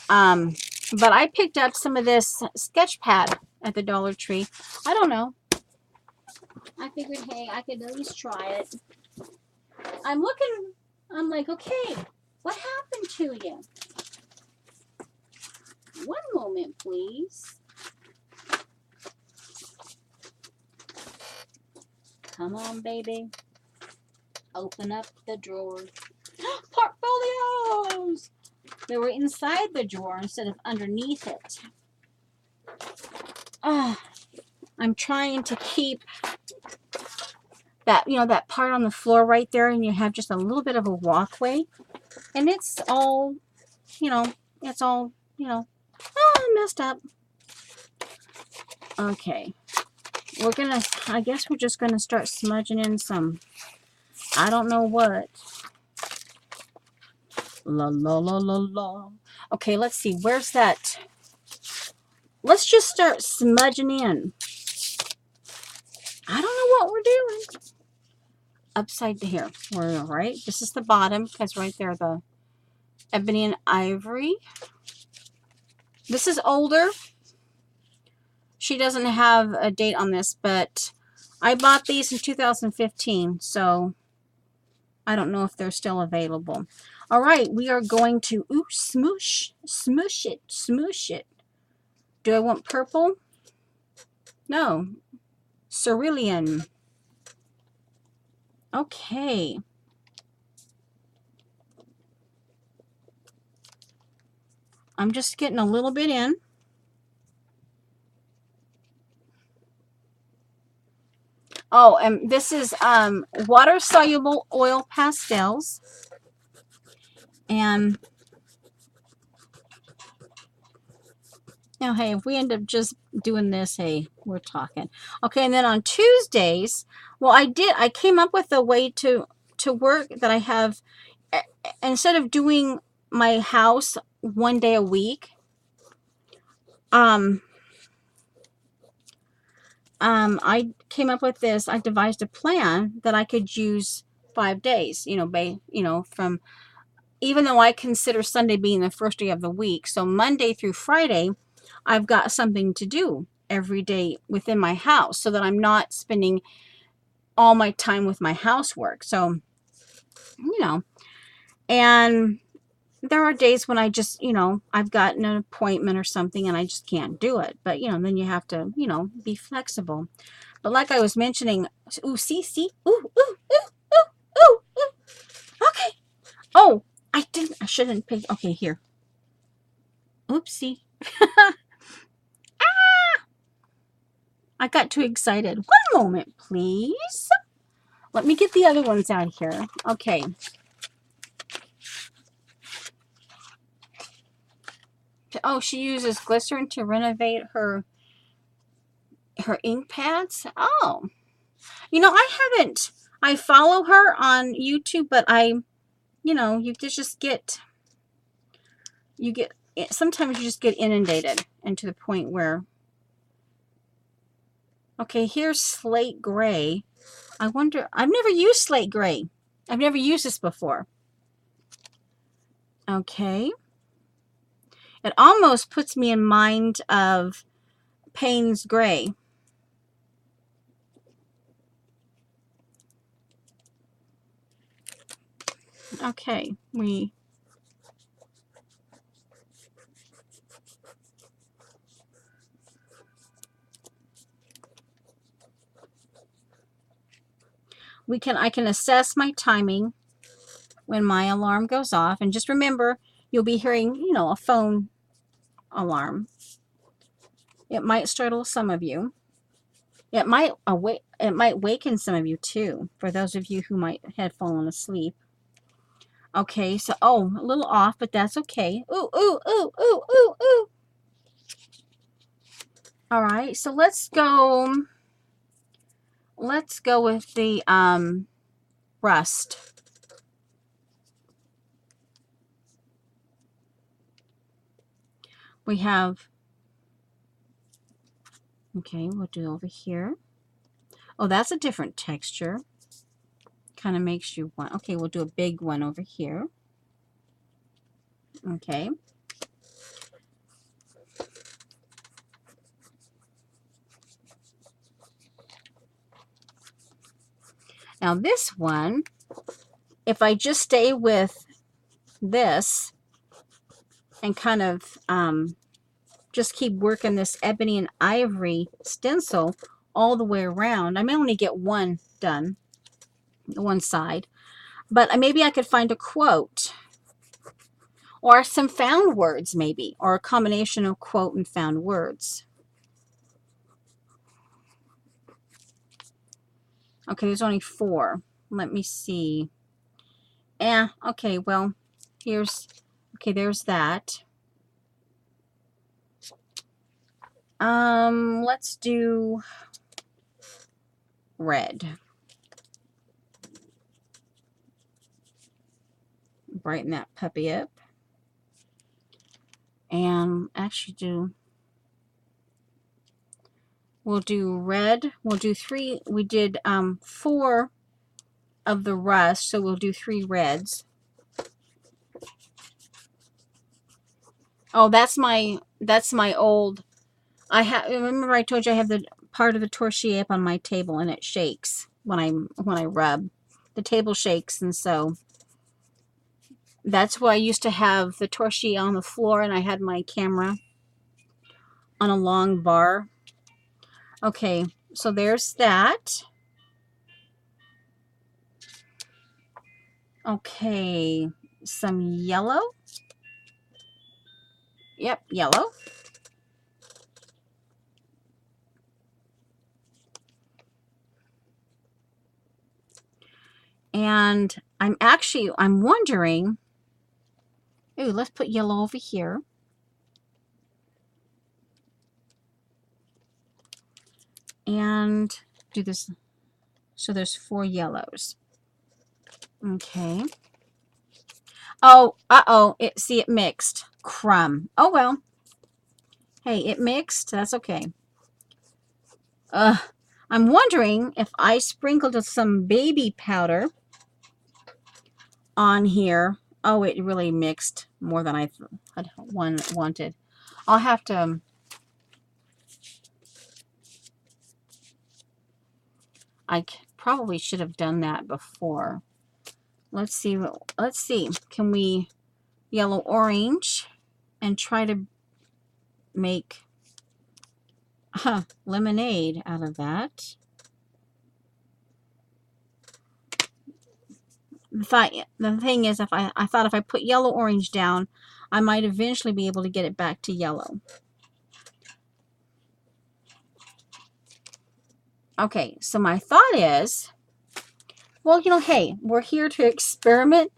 But I picked up some of this sketch pad at the Dollar Tree. I don't know. I figured, hey, I could at least try it. I'm looking. I'm like, okay, what happened to you? One moment, please. Come on, baby. Open up the drawer. Portfolios! They were inside the drawer instead of underneath it. I'm trying to keep that, that part on the floor right there, and you have just a little bit of a walkway. And it's all, it's all, messed up. Okay. I guess we're just gonna start smudging in some, I don't know what. La la la la la. Okay, let's see. Where's that? Let's just start smudging in. I don't know what we're doing. Upside to here. We're right. This is the bottom because right there the ebony and ivory. This is older. She doesn't have a date on this, but I bought these in 2015, so I don't know if they're still available. All right, we are going to smoosh it. Do I want purple? No. Cerulean. Okay. I'm just getting a little bit in. Oh, and this is water-soluble oil pastels. And now, hey, if we end up just doing this, hey, we're talking. Okay, and then on Tuesdays, well, I came up with a way to work that I have, instead of doing my house one day a week, I came up with this. I devised a plan that I could use 5 days, from, even though I consider Sunday being the first day of the week. So Monday through Friday, I've got something to do every day within my house so that I'm not spending all my time with my housework. So, and there are days when I just, I've got an appointment or something and I just can't do it. But, then you have to, be flexible. But like I was mentioning, see, okay. Oh, I shouldn't pick. Okay, here. Oopsie. I got too excited. One moment, please. Let me get the other ones out here. Okay. Oh, she uses glycerin to renovate her ink pads. Oh, you know, I follow her on YouTube, but you just get, sometimes you just get inundated and to the point where, okay, here's slate gray. I wonder, I've never used slate gray. I've never used this before. Okay. It almost puts me in mind of Payne's Gray. Okay, we I can assess my timing when my alarm goes off, and just remember, you'll be hearing, a phone alarm. It might startle some of you. It might waken some of you too, for those of you who might have fallen asleep. Okay, so a little off, but that's okay. Ooh, ooh, ooh, ooh, ooh, ooh. All right, so let's go with the rust. We have, okay, we'll do over here. Oh, that's a different texture. Kind of makes you want, okay, we'll do a big one over here. Okay. Now this one, if I just stay with this and kind of just keep working this ebony and ivory stencil all the way around, I may only get one done, one side, but maybe I could find a quote or some found words maybe, or a combination of quote and found words. Okay, there's only 4. Let me see. Okay, well, there's that. Let's do red. Brighten that puppy up. And actually we'll do red. We'll do 3. We did 4 of the rust, so we'll do 3 reds. Oh, that's my old, remember I told you I have the part of the torchie up on my table and it shakes when I rub. The table shakes, and so that's why I used to have the torchie on the floor and I had my camera on a long bar. Okay, so there's that. Okay, some yellow. Yep, yellow. And I'm wondering, ooh, let's put yellow over here. And do this. So there's 4 yellows. Okay. Oh, uh-oh. It mixed. Crumb. Oh, well. Hey, it mixed. That's okay. I'm wondering if I sprinkled some baby powder on here. Oh, it really mixed more than I had wanted. I'll have to... I probably should have done that before. Let's see. Can we yellow orange and try to make lemonade out of that? The thing is, I thought if I put yellow orange down, I might eventually be able to get it back to yellow. Okay, so my thought is Well, hey, we're here to experiment.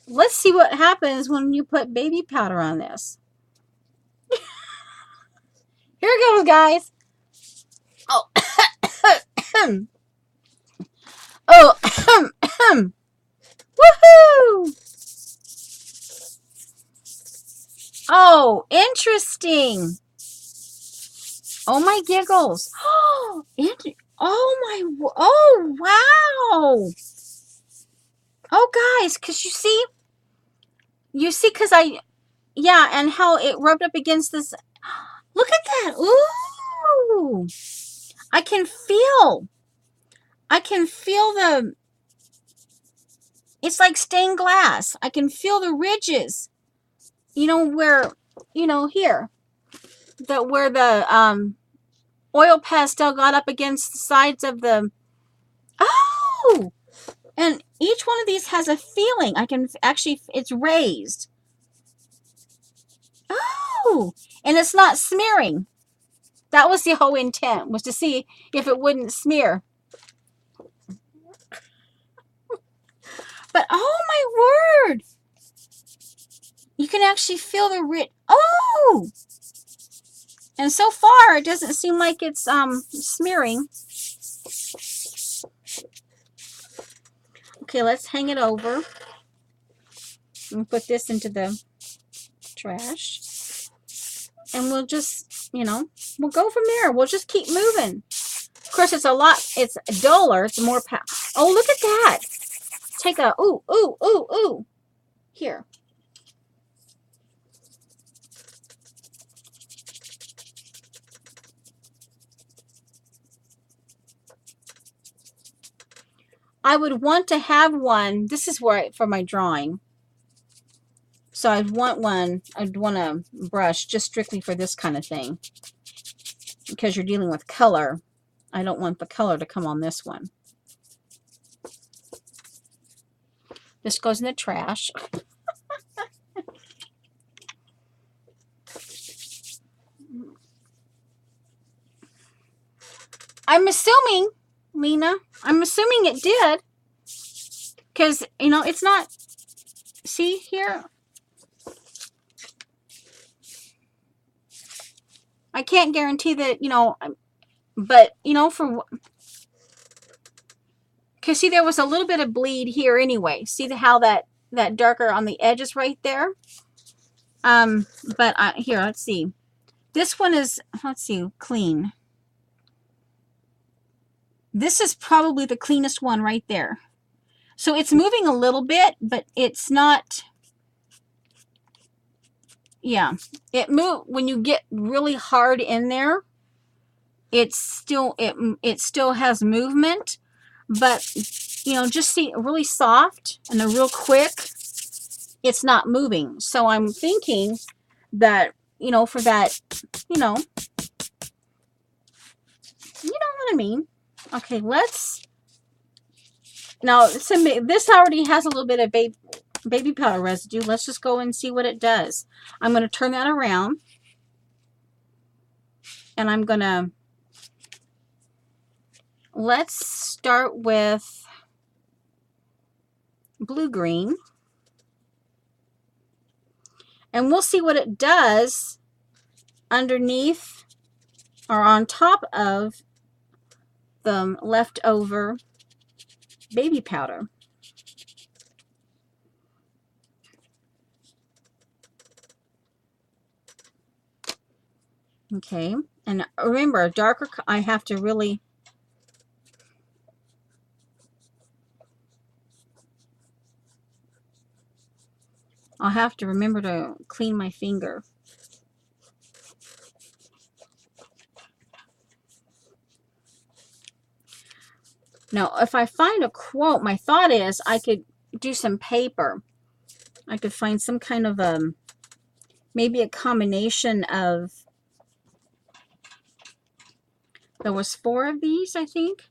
Let's see what happens when you put baby powder on this. Here it goes, guys. Oh, oh, woohoo! Oh, interesting. Oh my giggles. Oh, oh wow. Oh guys, cause you see, cause yeah, and how it rubbed up against this. Look at that. Ooh. I can feel. I can feel it's like stained glass. I can feel the ridges. Where, here, where the oil pastel got up against the sides of the, oh, and each one of these has a feeling. I can actually, it's raised. Oh, and it's not smearing. That was the whole intent, was to see if it wouldn't smear. But oh my word, you can actually feel the oh, and so far it doesn't seem like it's smearing. Okay, let's hang it over and put this into the trash, and we'll just, we'll go from there. We'll just keep moving. Of course, it's duller, it's more power. Oh, look at that. Take a, ooh. Here. I would want to have one. This is for my drawing. So I'd want a brush just strictly for this kind of thing. Because you're dealing with color. I don't want the color to come on this one. This goes in the trash. I'm assuming, Lena, it did. Because, it's not, see here? I can't guarantee that, but, because see, there was a little bit of bleed here anyway. See how that darker on the edge is right there? But here, let's see. This one is, let's see, clean. This is probably the cleanest one right there. So it's moving a little bit, but it's not, yeah. When you get really hard in there, it still has movement, but just see, really soft and a real quick, it's not moving. So I'm thinking that, for that, you know what I mean. Okay, now, this already has a little bit of baby powder residue. Let's just go and see what it does. I'm going to turn that around, and I'm going to, let's start with blue-green, and we'll see what it does underneath or on top of the leftover baby powder. Okay, and remember, a darker, I have to really, I'll have to remember to clean my finger. Now, if I find a quote, my thought is I could do some paper. I could find some kind of maybe a combination of, there was 4 of these, I think.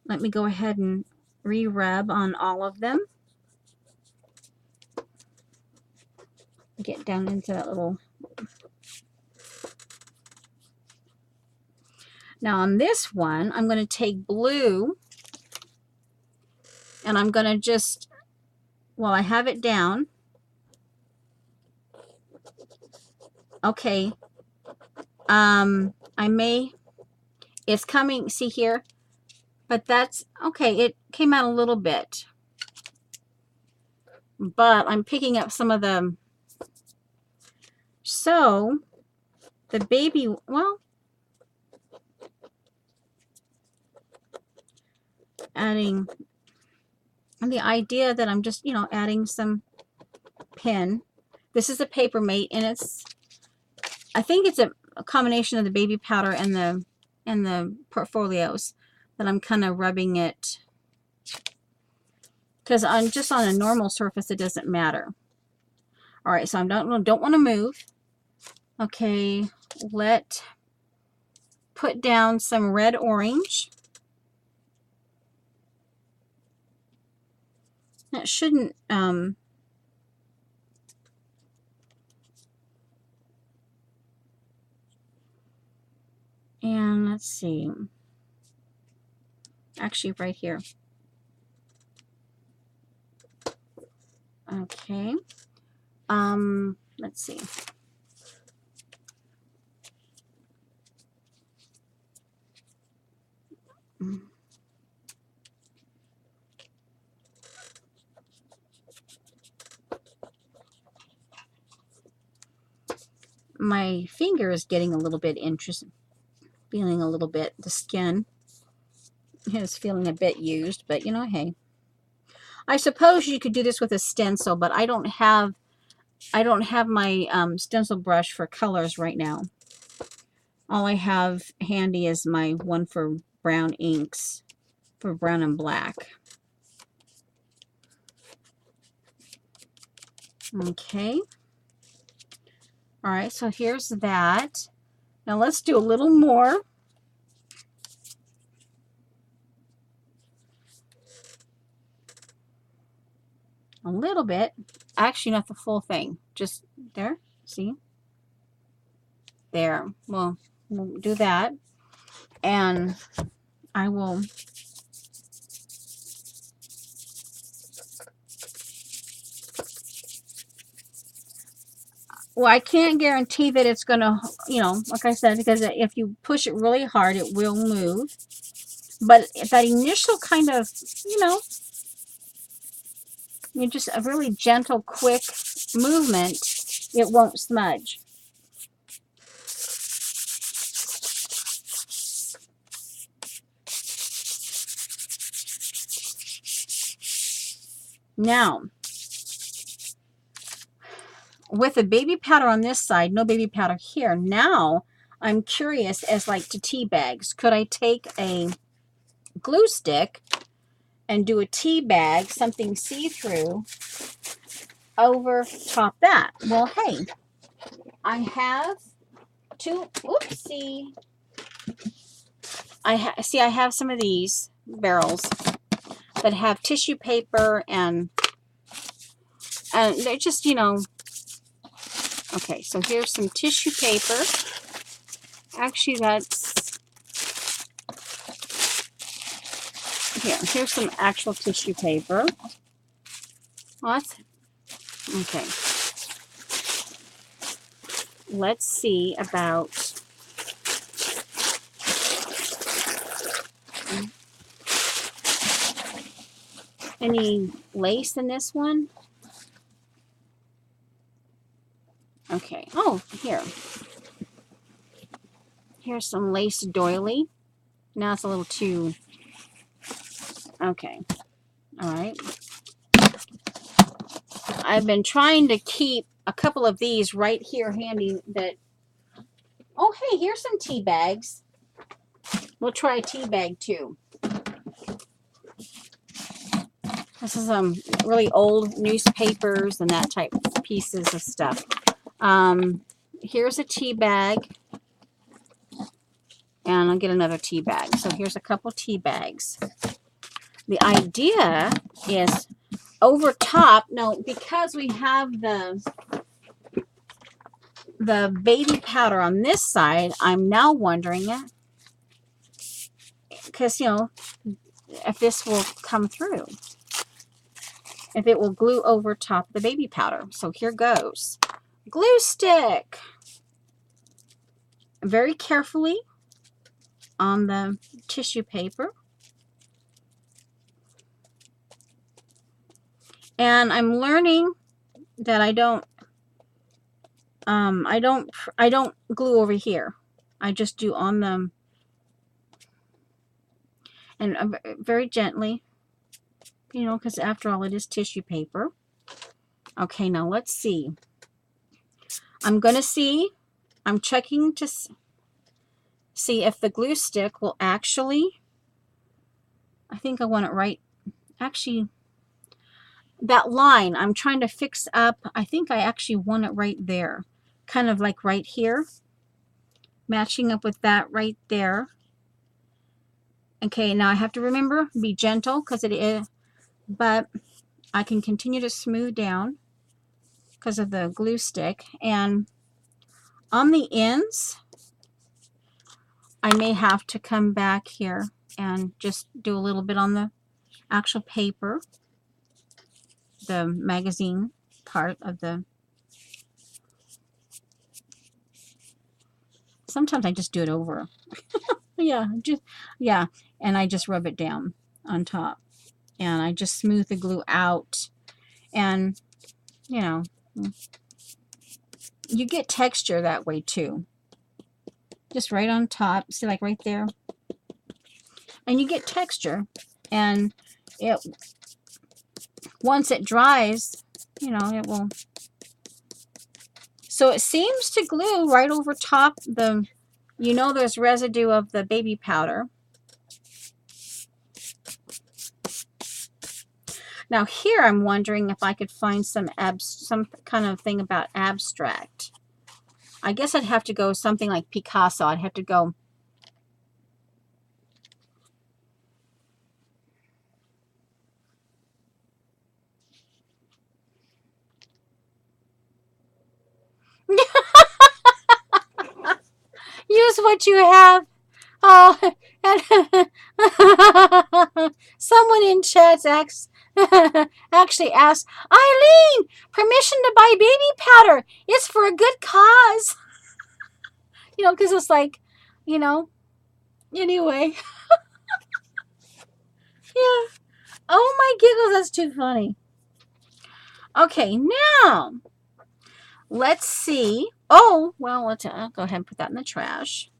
Let me go ahead and re-rub on all of them. Get down into that little. Now on this one, I'm going to take blue And I'm going to just, well, I have it down. Okay. It's coming, see here, but that's, okay, it came out a little bit. But I'm picking up some of the, so the baby, well, adding, and the idea that I'm just, adding some pen. This is a Paper Mate, and it's, I think it's a combination of the baby powder and the portfolios that I'm kind of rubbing it, because on just on a normal surface it doesn't matter. All right, so I don't want to move. Okay, put down some red orange. That shouldn't and let's see, actually right here. Okay, let's see. My finger is getting a little bit interested, feeling a little bit, the skin is feeling a bit used, but hey. I suppose you could do this with a stencil, but I don't have my stencil brush for colors right now. All I have handy is my one for brown inks, for brown and black. Okay. All right, so here's that. Now let's do a little more. A little bit. Actually, not the full thing. Just there. See? There. We'll do that. And I will well, I can't guarantee that it's going to, like I said, because if you push it really hard, it will move. But that initial kind of, just a really gentle, quick movement, it won't smudge. Now, with the baby powder on this side, no baby powder here. Now, I'm curious as like to tea bags. Could I take a glue stick and do a tea bag, something see-through, over top that? Well, hey, I have two, oopsie. I have some of these barrels that have tissue paper and they're just, okay, so here's some tissue paper. Actually, here's some actual tissue paper. What? Okay. Let's see about any lace in this one. Okay. Oh, here's some lace doily. Now it's a little too, okay. All right. I've been trying to keep a couple of these right here handy that, oh, hey, here's some tea bags. We'll try a tea bag too. This is really old newspapers and that type of pieces of stuff. Here's a tea bag. And I'll get another tea bag. So here's a couple tea bags. The idea is over top, no, because we have the baby powder on this side, I'm now wondering, because, if this will come through. if it will glue over top of the baby powder. So here goes. Glue stick. Very carefully on the tissue paper. And I'm learning that I don't glue over here. I just do on them, and very gently, you know, because after all, it is tissue paper. Okay, now let's see. I'm checking to see if the glue stick will actually, I think I want it right, actually, that line I'm trying to fix up, I think I actually want it right there, kind of like right here, matching up with that right there. Okay, now I have to remember, be gentle, because it is, but I can continue to smooth down because of the glue stick. And on the ends, I may have to come back here and just do a little bit on the actual paper, the magazine part of the, sometimes I just do it over. Yeah, and I just rub it down on top, and I just smooth the glue out, and you know, you get texture that way too, just right on top, see, like right there, and you get texture. And it, once it dries, you know, it will, so it seems to glue right over top the, you know, there's residue of the baby powder. Now here I'm wondering if I could find some kind of thing about abstract. I guess I'd have to go something like Picasso. I'd have to go. Use what you have. Oh, someone in chat actually asked, Eileen, permission to buy baby powder. It's for a good cause. You know, because it's like, you know, anyway. Yeah. Oh my giggles, that's too funny. Okay, now let's see. Oh, well, let's go ahead and put that in the trash.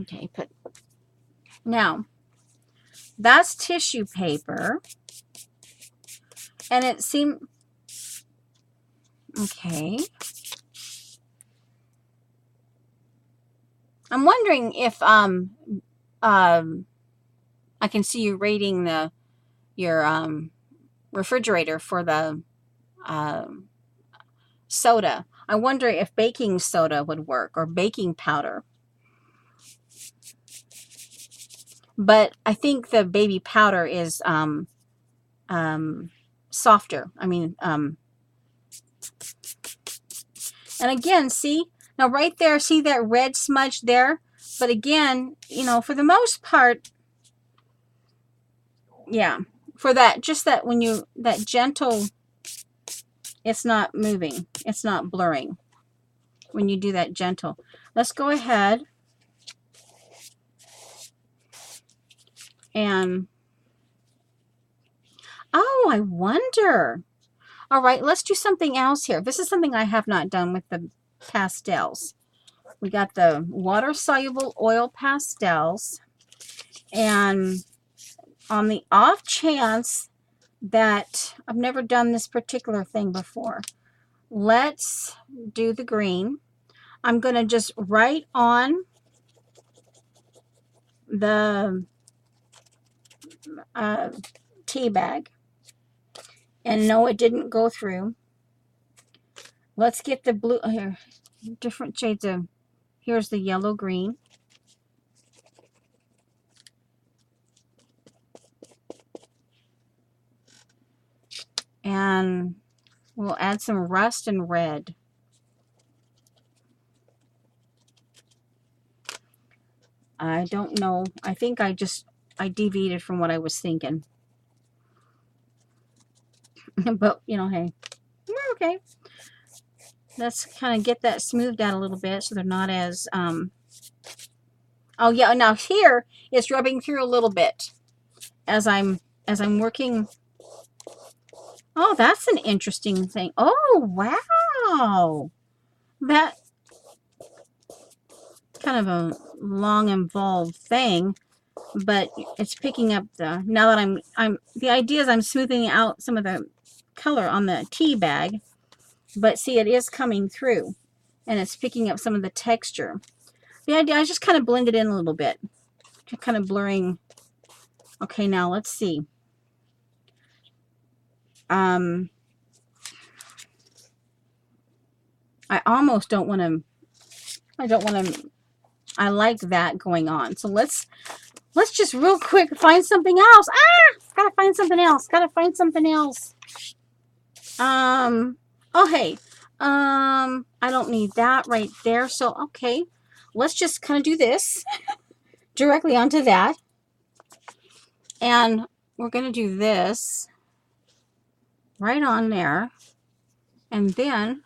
Okay, now that's tissue paper, and it seemed okay. I'm wondering if I can see you rating your refrigerator for the soda. I wonder if baking soda would work, or baking powder. But I think the baby powder is softer. I mean, and again, see, now right there, see that red smudge there? But again, you know, for the most part, yeah, for that, just that when you, that gentle, it's not moving, it's not blurring when you do that gentle. Let's go ahead and, oh, I wonder. All right, let's do something else here. This is something I have not done with the pastels. We got the water-soluble oil pastels, and on the off chance that I've never done this particular thing before, let's do the green. I'm going to just write on the tea bag, and no, it didn't go through. Let's get the blue here, different shades of, here's the yellow green. And we'll add some rust and red. I don't know. I think I deviated from what I was thinking. But, you know, hey, we're okay. Let's kind of get that smoothed out a little bit so they're not as, oh yeah, now here it's rubbing through a little bit as I'm working. Oh, that's an interesting thing. Oh, wow. That kind of a long involved thing, but it's picking up the, now that the idea is I'm smoothing out some of the color on the tea bag, but see, it is coming through and it's picking up some of the texture. The idea, I just kind of blend it in a little bit, kind of blurring. Okay, now let's see. I almost don't want to, I like that going on. So let's just real quick find something else. Gotta find something else. Oh, hey, I don't need that right there. So, okay, let's just kind of do this directly onto that. And we're going to do this right on there. And then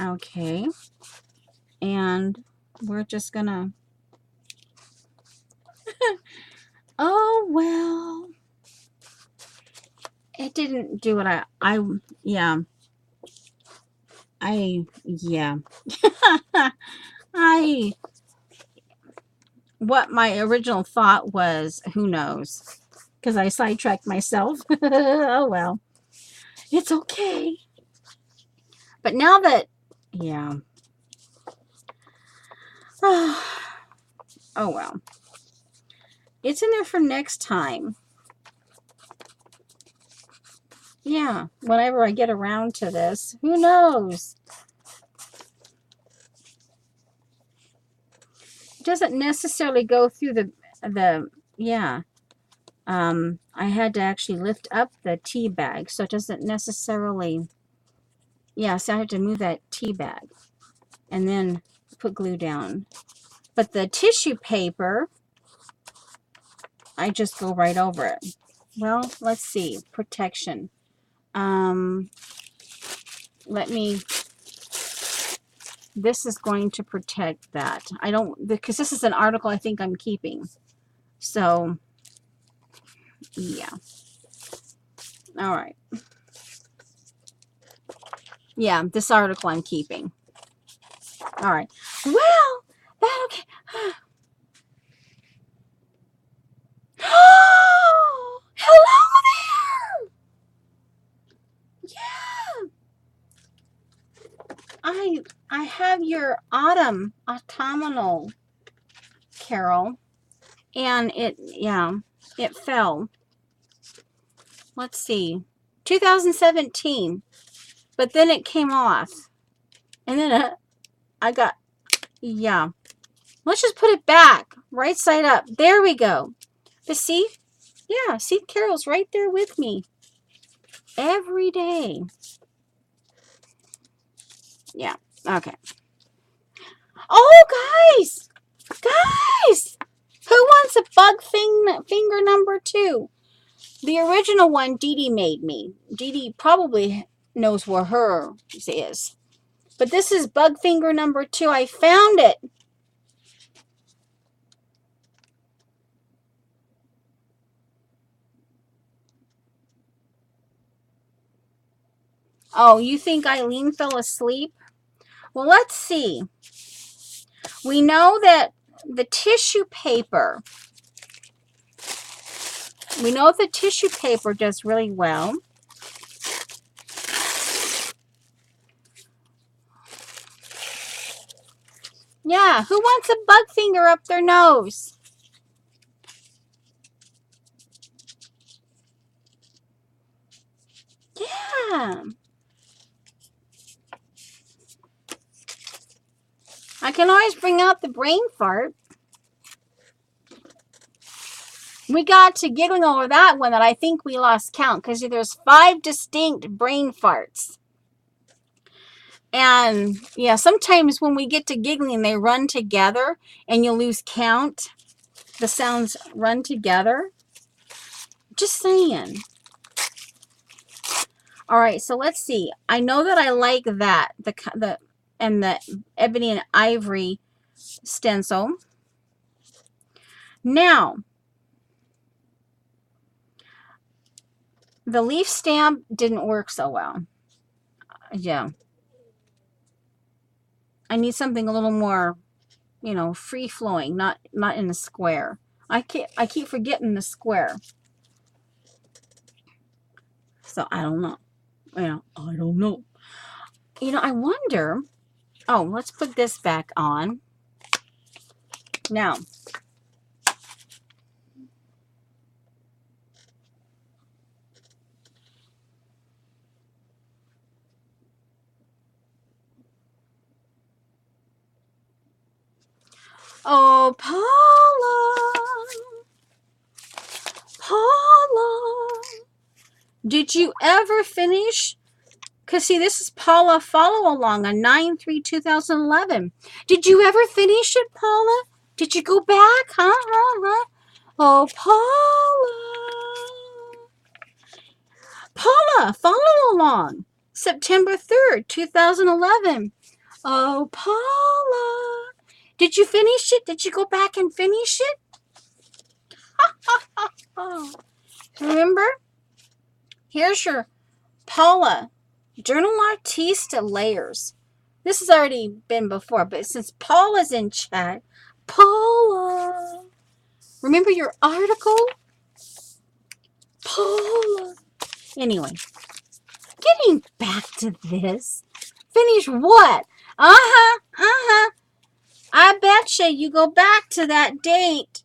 okay, and we're just gonna oh well, it didn't do what yeah, what my original thought was, who knows, because I sidetracked myself. Oh well, it's okay. But now that, yeah, oh well, it's in there for next time. Yeah, whenever I get around to this, who knows? It doesn't necessarily go through the yeah. I had to actually lift up the tea bag, so it doesn't necessarily, yeah, so I have to move that tea bag and then put glue down. But the tissue paper, I just go right over it. Well, let's see, protection. Let me, this is going to protect that. I don't, because this is an article I think I'm keeping. So, yeah. All right. Yeah, this article I'm keeping. All right. Well, that okay. Hello there. Yeah. I have your autumnal carol, and it fell. Let's see. 2017. But then it came off. And then I got, yeah. Let's just put it back. Right side up. There we go. But see? Yeah, see, Carol's right there with me. Every day. Yeah, okay. Oh, guys! Guys! Who wants a bug finger number 2? The original one Dee Dee made me. Dee Dee probably knows where hers is. But this is bug finger number 2. I found it. Oh, you think Eileen fell asleep? Well, let's see. We know that the tissue paper, does really well. Yeah, who wants a bug finger up their nose? Yeah. I can always bring out the brain fart. We got to giggling over that one that I think we lost count because there's 5 distinct brain farts. And yeah, sometimes when we get to giggling, they run together and you lose count. the sounds run together. Just saying. All right, so let's see. I know that I like that, the ebony and ivory stencil. Now, the leaf stamp didn't work so well. Yeah. I need something a little more, you know, free flowing, not in a square. I keep forgetting the square. So I don't know. You know, I don't know. You know, I wonder. Oh, let's put this back on. Now, oh, Paula, did you ever finish? Because, see, this is Paula Follow Along on 9/3/2011. Did you ever finish it, Paula? Did you go back? Huh? Oh, Paula, Follow Along. September 3rd, 2011. Oh, Paula. Did you finish it? Did you go back and finish it? Oh. Remember? Here's your Paula Journal Artista layers. This has already been before, but since Paula's in chat, Paula, remember your article? Paula. Anyway, getting back to this. Finish what? I betcha you go back to that date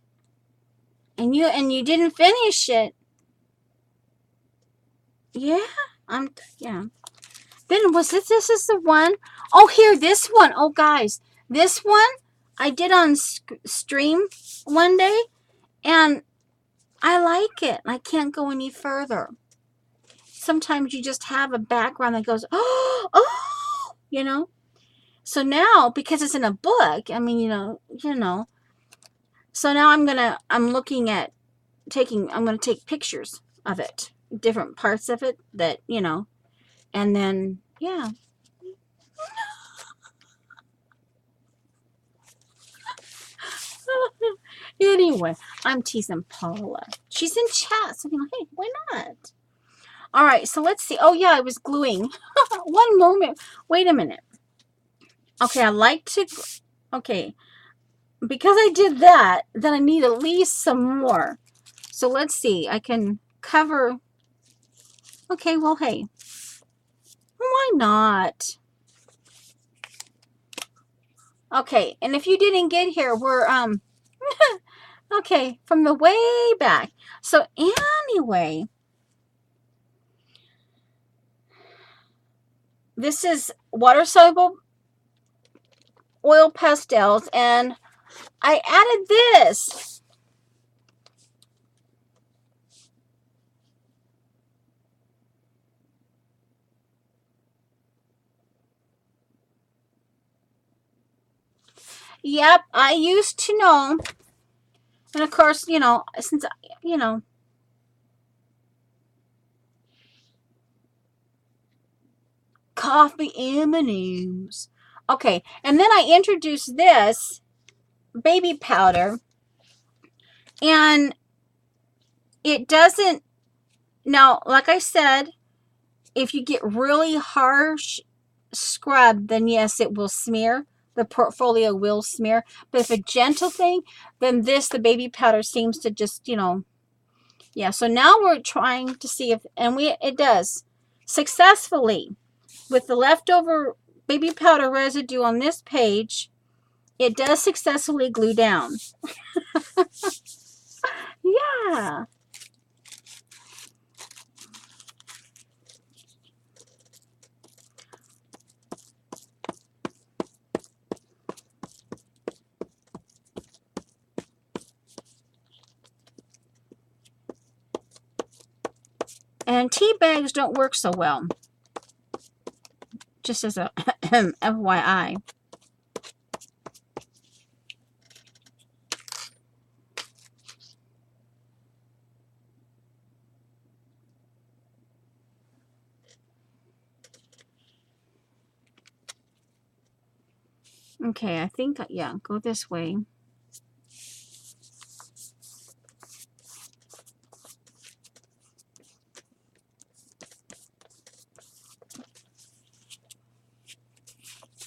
and you didn't finish it. Yeah, yeah. Then was this is the one? Oh, here, this one. Oh, guys, this one I did on stream one day, and I like it. I can't go any further. Sometimes you just have a background that goes, oh, you know. So now, because it's in a book, I mean, you know. So now I'm gonna take pictures of it, different parts of it that, you know, and then, yeah. Anyway, I'm teasing Paula. She's in chat, so I'm like, hey, why not? All right, so let's see. Oh, yeah, I was gluing. One moment. Wait a minute. Okay, I like to... Okay, because I did that, then I need at least some more. So let's see. I can cover... Okay, well, hey. Why not? Okay, and if you didn't get here, we're... okay, from the way back. So anyway... This is water-soluble oil pastels, and I added this. Yep, I used to know. And of course, you know, since, you know, coffee M&Ms. Okay, and then I introduced this baby powder, and it doesn't, now, like I said, if you get really harsh scrub, then yes, it will smear. The portfolio will smear. But if a gentle thing, then the baby powder seems to just, you know, yeah. So now we're trying to see if, and it does successfully. With the leftover baby powder residue on this page, it does successfully glue down. Yeah. And tea bags don't work so well. Just as a FYI. Okay, I think, yeah, go this way.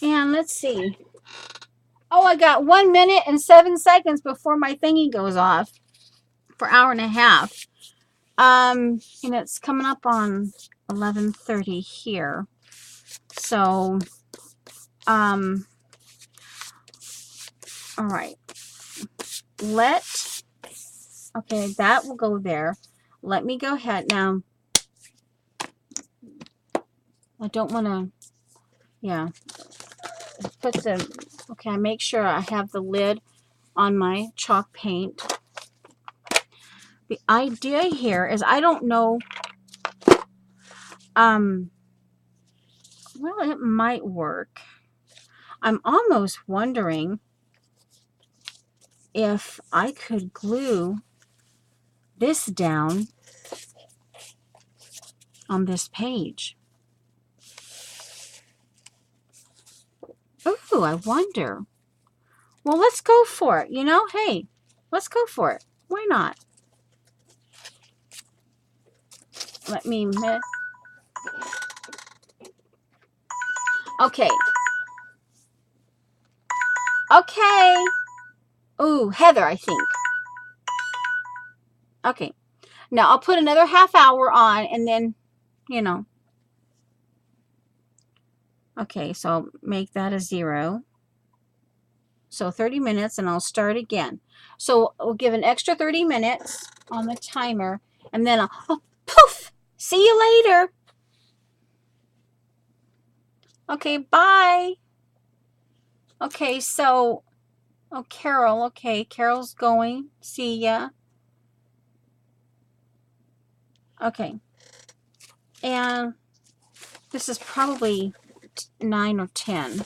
And let's see. Oh, I got 1 minute and 7 seconds before my thingy goes off for an hour and a half. And it's coming up on 11:30 here. So, all right. Okay, that will go there. Let me go ahead now. I don't want to, yeah, put the, okay, I make sure I have the lid on my chalk paint. The idea here is I don't know, well, it might work. I'm almost wondering if I could glue this down on this page. Ooh, I wonder. Well, let's go for it. You know, hey, let's go for it. Why not? Let me okay. Okay. Ooh, Heather, I think. Okay. Now I'll put another half hour on and then, you know. Okay, so I'll make that a 0. So 30 minutes and I'll start again. So we'll give an extra 30 minutes on the timer and then I'll poof! See you later. Okay, bye. Okay, so, oh, Carol, okay, Carol's going. See ya. Okay. And this is probably 9 or 10.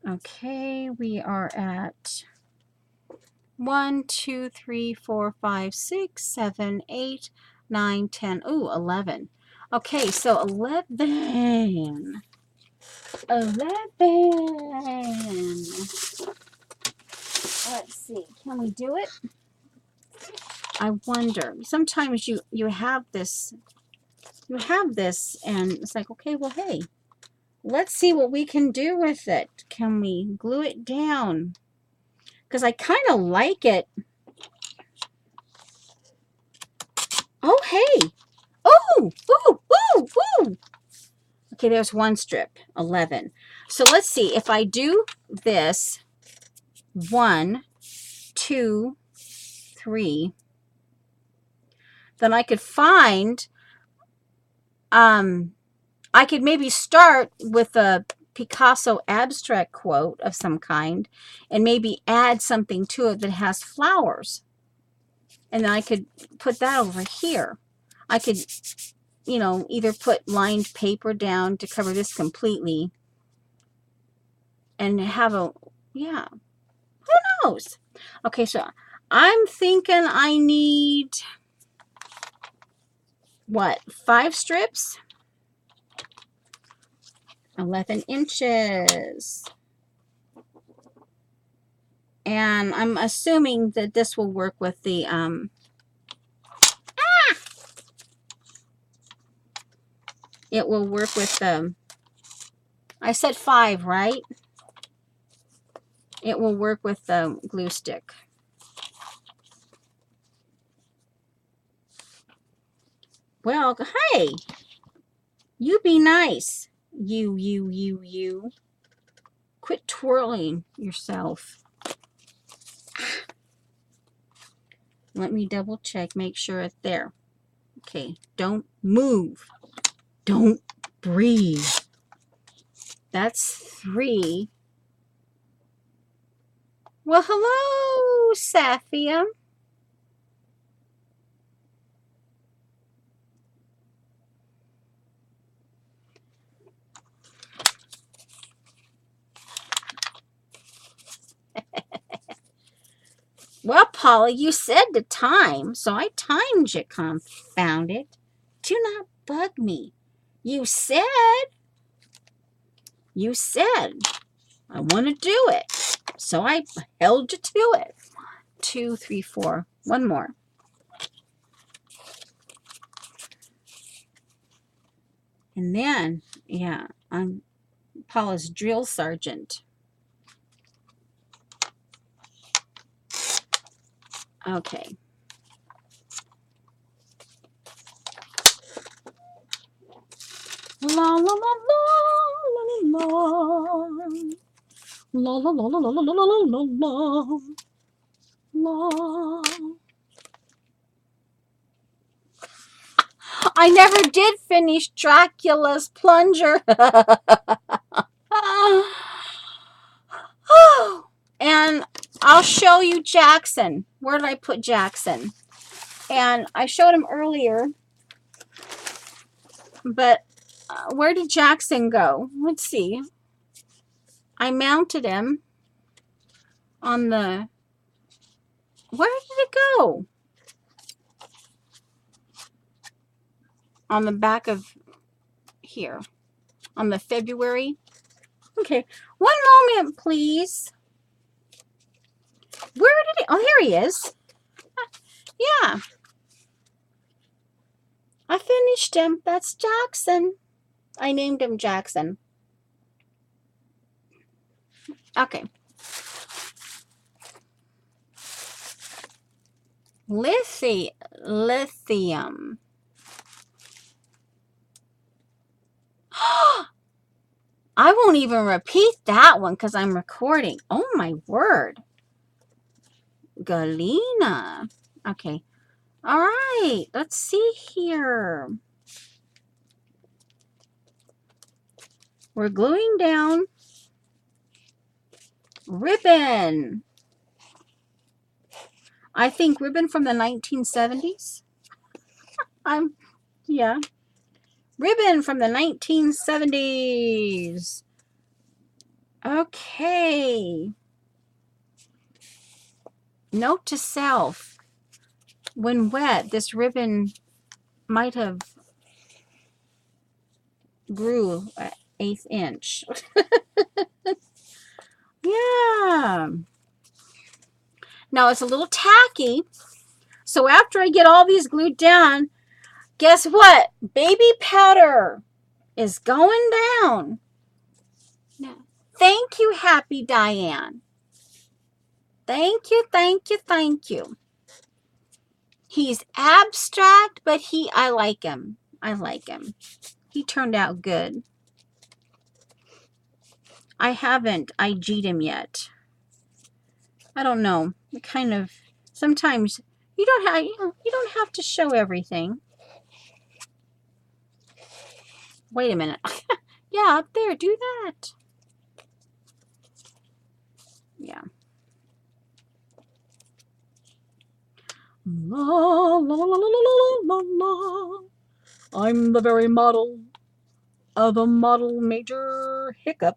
Okay, we are at 1, 2, 3, 4, 5, 6, 7, 8, 9, 10. Ooh, 11. Okay, so 11. 11. Let's see. Can we do it? I wonder. Sometimes you have this and it's like, okay, well, hey, let's see what we can do with it. Can we glue it down? Because I kind of like it. Oh, hey. Oh, ooh, ooh, ooh. Okay, there's one strip, 11. So let's see. If I do this, 1, 2, 3, then I could find, I could maybe start with a Picasso abstract quote of some kind and maybe add something to it that has flowers. And then I could put that over here. I could, you know, either put lined paper down to cover this completely and have a, yeah, who knows? Okay, so I'm thinking I need, what, 5 strips? 11 inches. And I'm assuming that this will work with the, it will work with the, I said 5, right? It will work with the glue stick. Well, hey, you be nice. You. Quit twirling yourself. Let me double check, make sure it's there. Okay, don't move. Don't breathe. That's 3. Well, hello, Safiam. Well, Paula, you said the time, so I timed you, confound it. Do not bug me. You said. I want to do it. So I held you to it. 2, 3, 4. One more. And then, yeah, I'm Paula's drill sergeant. Okay. La la la la la la la la la la la la la la la la. I never did finish Dracula's plunger. And I'll show you Jackson. Where did I put Jackson? And I showed him earlier, but where did Jackson go? Let's see. I mounted him on the... Where did it go? On the back of here. On the February. Okay. One moment, please. Where did it... Oh, here he is. Yeah. I finished him. That's Jackson. I named him Jackson. Okay. Lithium. I won't even repeat that one because I'm recording. Oh my word. Galena. Okay. All right. Let's see here. We're gluing down ribbon. I think ribbon from the 1970s. Yeah. Ribbon from the 1970s. Okay. Note to self. When wet, this ribbon might have grew at 1/8 inch. Yeah. Now it's a little tacky. So after I get all these glued down, guess what? Baby powder is going down. Now, thank you, Happy Diane. Thank you, thank you, thank you. He's abstract, but I like him. I like him. He turned out good. I haven't IG'd him yet. I don't know. Kind of. Sometimes you don't have to show everything. Wait a minute. Yeah, up there. Do that. Yeah. La, la, la, la, la, la, la. I'm the very model of a model major hiccup.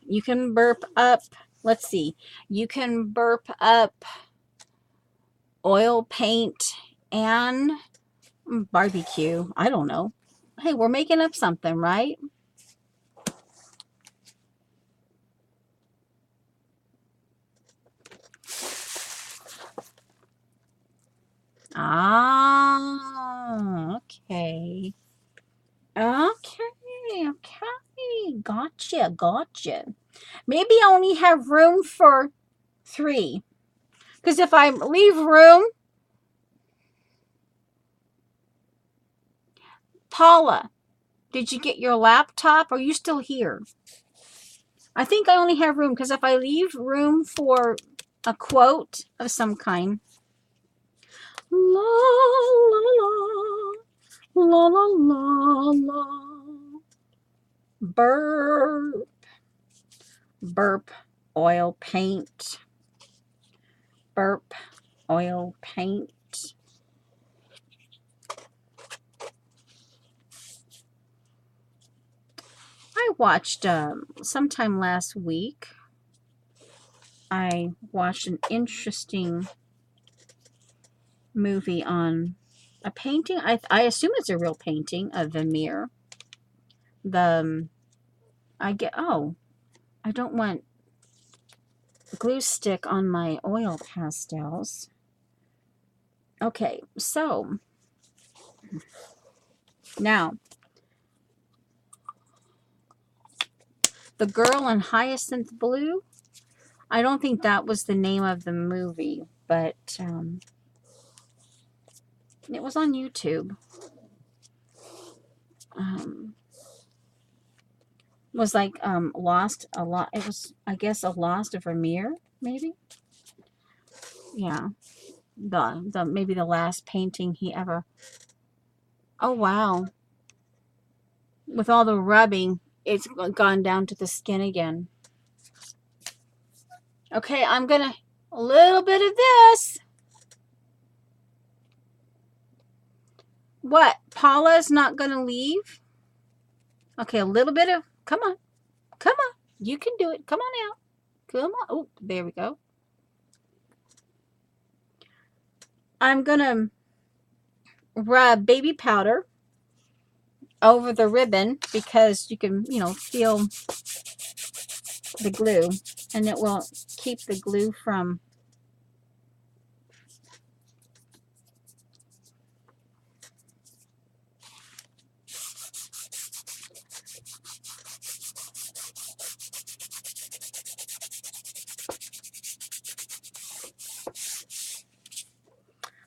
You can burp up. Let's see. You can burp up oil paint and barbecue. I don't know. Hey, we're making up something, right? Ah, okay. Okay. Gotcha. Maybe I only have room for 3. Because if I leave room, Paula, did you get your laptop? Are you still here? I think I only have room because if I leave room for a quote of some kind. La la la la la la. Burp oil paint. Burp oil paint. I watched sometime last week. I watched an interesting movie on A painting? I assume it's a real painting of Vermeer. Oh, I don't want glue stick on my oil pastels. Okay, so now The Girl in Hyacinth Blue. I don't think that was the name of the movie, but it was on YouTube. Was like lost a lot. It was, I guess, a lost of Vermeer, maybe. Yeah, the maybe the last painting he ever. Oh wow! With all the rubbing, it's gone down to the skin again. Okay, I'm gonna a little bit of this. What? Paula's not gonna leave? Okay, a little bit of. Come on, come on. You can do it. Come on out. Come on. Oh, there we go. I'm gonna rub baby powder over the ribbon because you can, feel the glue, and it will keep the glue from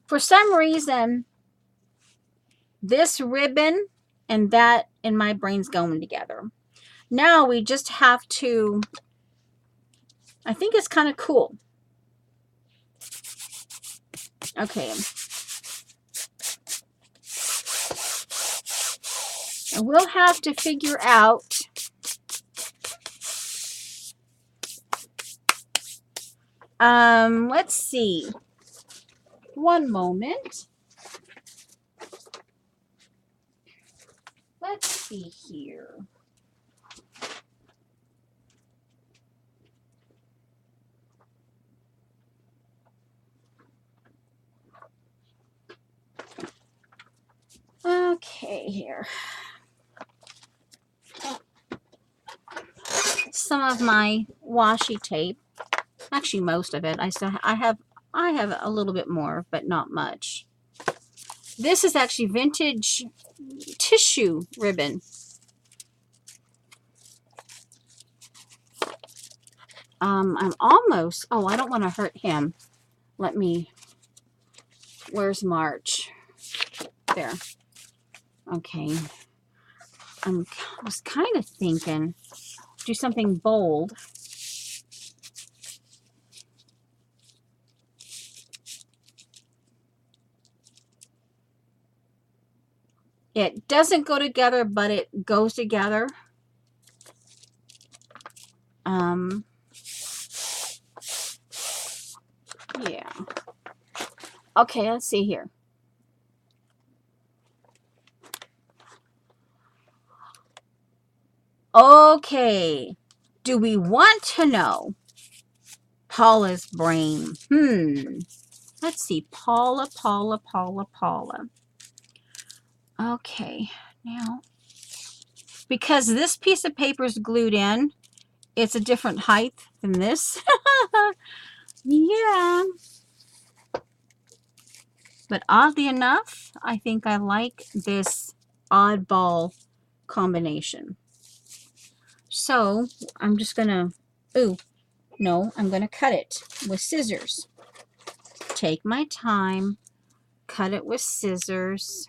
for some reason this ribbon and that in my brain's going together. Now we just have to, I think it's kind of cool. Okay. And we'll have to figure out let's see. One moment. Let's see here. Okay, here. Some of my washi tape. Actually, most of it. I have a little bit more, but not much. This is actually vintage tissue ribbon. I'm almost. Oh, I don't want to hurt him. Where's March? There. Okay. I was kind of thinking do something bold. It doesn't go together, but it goes together. Yeah. Okay, let's see here. Okay. Do we want to know Paula's brain? Let's see. Paula. Okay. Now, because this piece of paper is glued in, it's a different height than this. Yeah. But oddly enough, I think I like this oddball combination. So I'm just gonna, I'm gonna cut it with scissors. Take my time, cut it with scissors.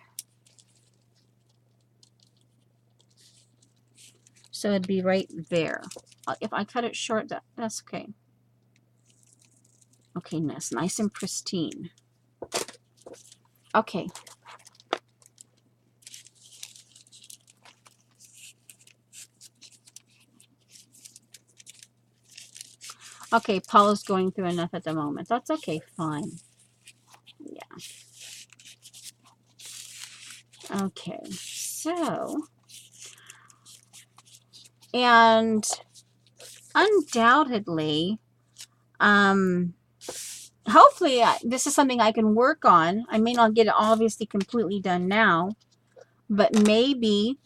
So it'd be right there. If I cut it short, that's okay. Okay, that's nice and pristine. Okay. Okay, Paula's going through enough at the moment. That's okay, fine. Yeah. Okay, so, and undoubtedly, hopefully this is something I can work on. I may not get it obviously completely done now, but maybe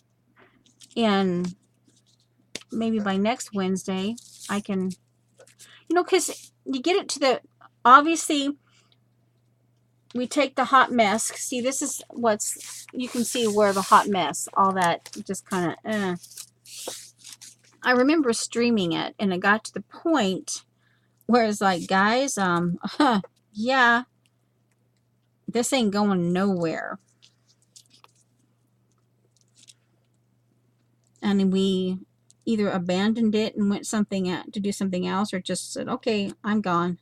by next Wednesday I can, because you get it to the, obviously we take the hot mess. See, this is you can see where the hot mess, all that just kind of, I remember streaming it and it got to the point where it's like, guys, yeah, this ain't going nowhere. And we either abandoned it and went to do something else, or just said, okay, I'm gone,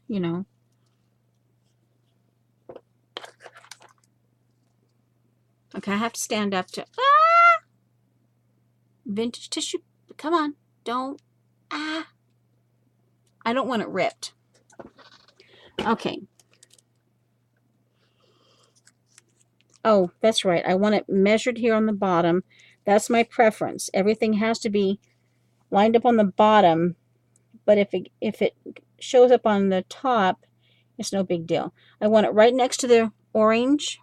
Okay, I have to stand up to, vintage tissue. Come on, don't, I don't want it ripped. Okay. Oh, that's right. I want it measured here on the bottom. That's my preference. Everything has to be lined up on the bottom, but if it shows up on the top, it's no big deal. I want it right next to the orange.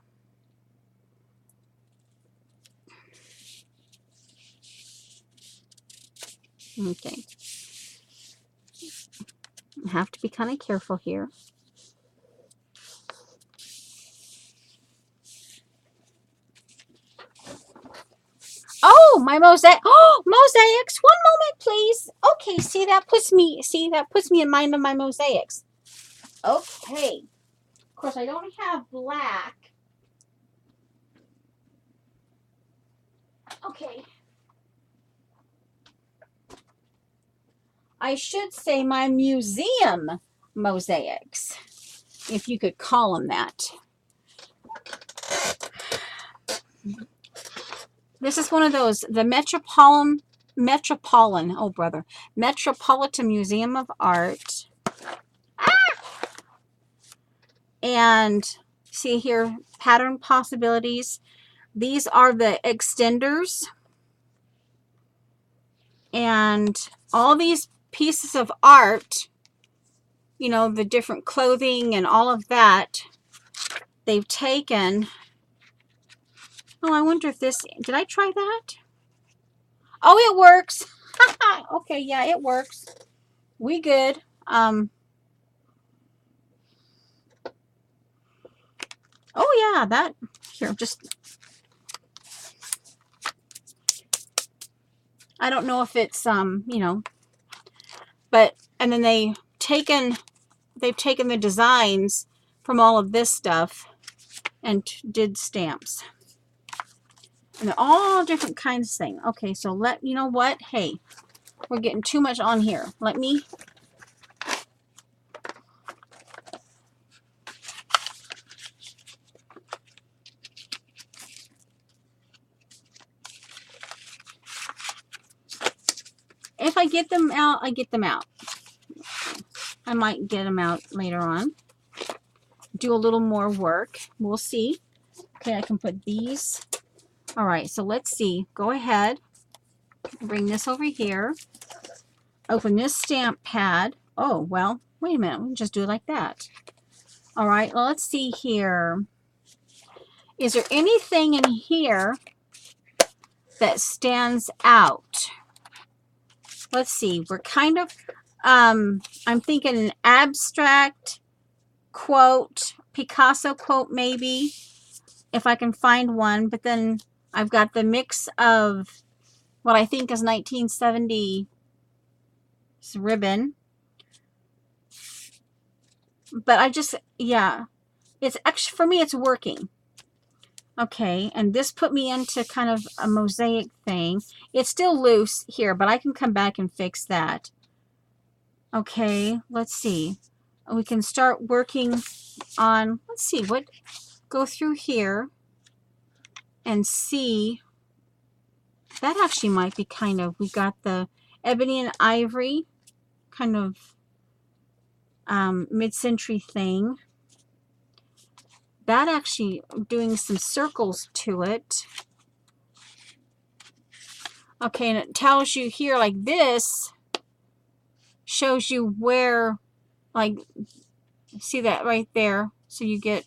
Okay. I have to be kind of careful here. Oh, my mosaic. Oh, mosaics. 1 moment, please. Okay, see, that puts me in mind of my mosaics. Okay. Of course, I don't have black. Okay. I should say my museum mosaics, if you could call them that. This is one of those, the Metropolitan Museum of Art. And see here, pattern possibilities. These are the extenders. And all these pieces of art, the different clothing and all of that, they've taken. Oh, I wonder if this, did I try that? Oh, it works. Okay, yeah, it works. We good. Oh yeah, that, here, just, I don't know if it's, but, and then they've taken the designs from all of this stuff and did stamps. And they're all different kinds of things. Okay, so you know what? Hey, we're getting too much on here. Let me. If I get them out, I get them out. I might get them out later on. Do a little more work. We'll see. Okay, I can put these. All right, so let's see. Go ahead. Bring this over here. Open this stamp pad. Oh, well, wait a minute. We can just do it like that. All right, well, let's see here. Is there anything in here that stands out? Let's see. We're kind of, I'm thinking an abstract quote, Picasso quote maybe, if I can find one. But then I've got the mix of what I think is 1970 ribbon. But I just, yeah, it's actually, for me, it's working. Okay, and this put me into kind of a mosaic thing. It's still loose here, but I can come back and fix that. Okay, let's see. We can start working on, let's see, go through here and see. That actually might be kind of, we got the ebony and ivory, kind of mid-century thing. That actually, doing some circles to it. Okay, and it tells you here, like this, shows you where, like, See that right there? So you get,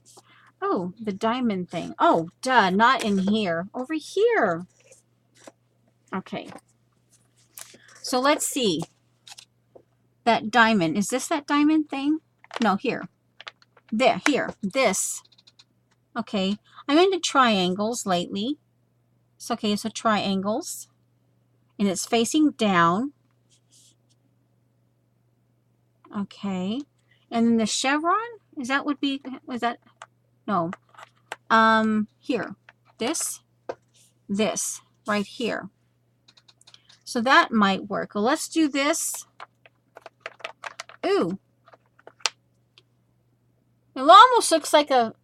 oh, the diamond thing. Oh, duh, not in here. Over here. Okay. So let's see. That diamond. Is this that diamond thing? No, here. There, here. This. Okay. I'm into triangles lately. So, okay, so triangles. And it's facing down. Okay. And then the chevron? Is that would be, was that? No. Here. This. Right here. So that might work. Well, let's do this. Ooh. It almost looks like a,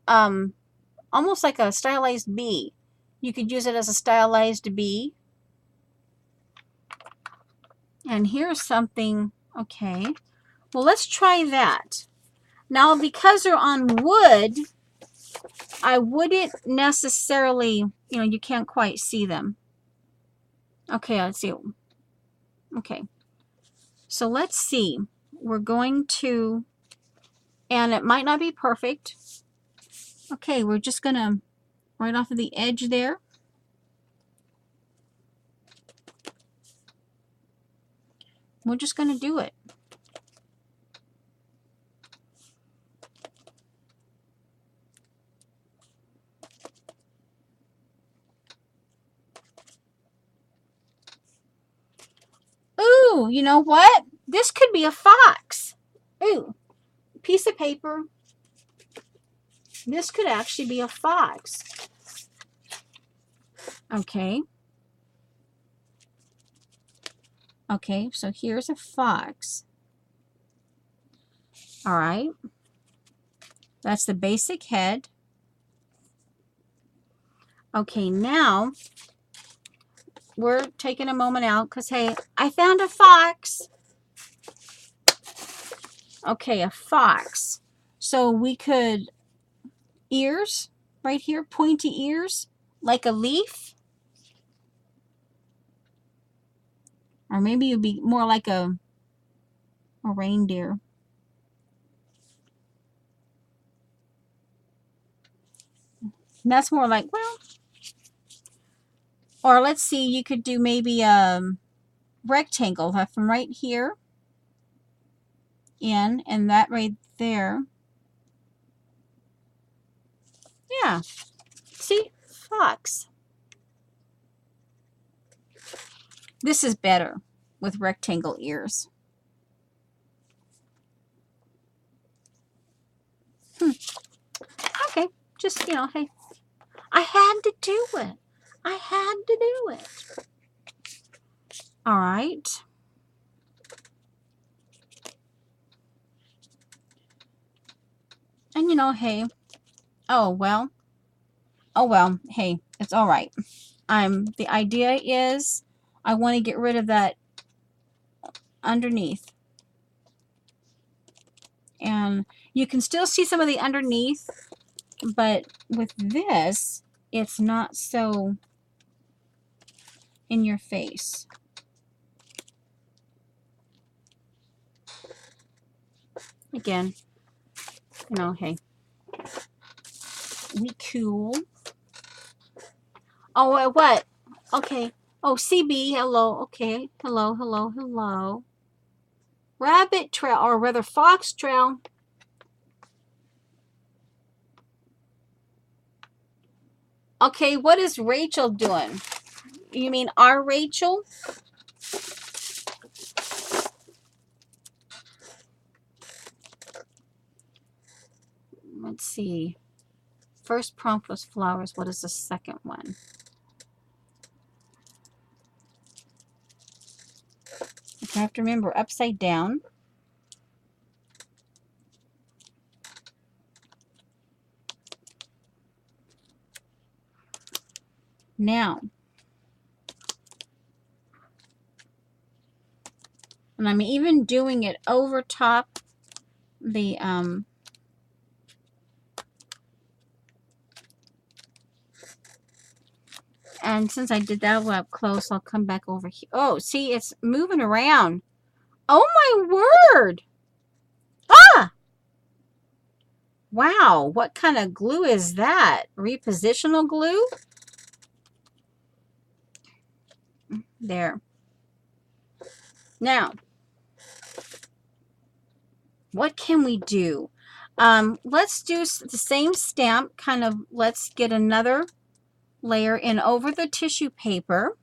almost like a stylized bee. You could use it as a stylized bee. And here's something, okay. Well, let's try that. Now, because they're on wood, I wouldn't necessarily, you know, you can't quite see them. Okay, let's see. Okay. So let's see. We're going to, and it might not be perfect. Okay, we're just going to, right off of the edge there. We're just going to do it. Ooh, you know what? This could be a fox. Ooh, piece of paper. This could actually be a fox. Okay. Okay, so here's a fox. All right. That's the basic head. Okay, now we're taking a moment out because, hey, I found a fox. Okay, a fox. So we could, ears right here, pointy ears, like a leaf. Or maybe it'd be more like a reindeer. And that's more like, well, or let's see, you could do maybe a rectangle from right here in, and that right there. Yeah. See? Fox. This is better with rectangle ears. Okay. Just, you know, hey, I had to do it. I had to do it. All right. And, you know, hey, oh, well, hey, it's all right. The idea is I want to get rid of that underneath. And you can still see some of the underneath, but with this, it's not so in your face. Again, you know, hey, we cool. Oh, what? Okay. Oh, CB, hello. Okay. Hello, hello, hello. Rabbit trail, or rather fox trail. Okay, what is Rachel doing? You mean our Rachel? Let's see. First prompt was flowers. What is the second one? Okay, I have to remember upside down. Now, and I'm even doing it over top the and since I did that up close, I'll come back over here. Oh, see, it's moving around. Oh my word! Ah! Wow, what kind of glue is that? Repositional glue? There. Now, what can we do? Let's do the same stamp, kind of, let's get another layer in over the tissue paper.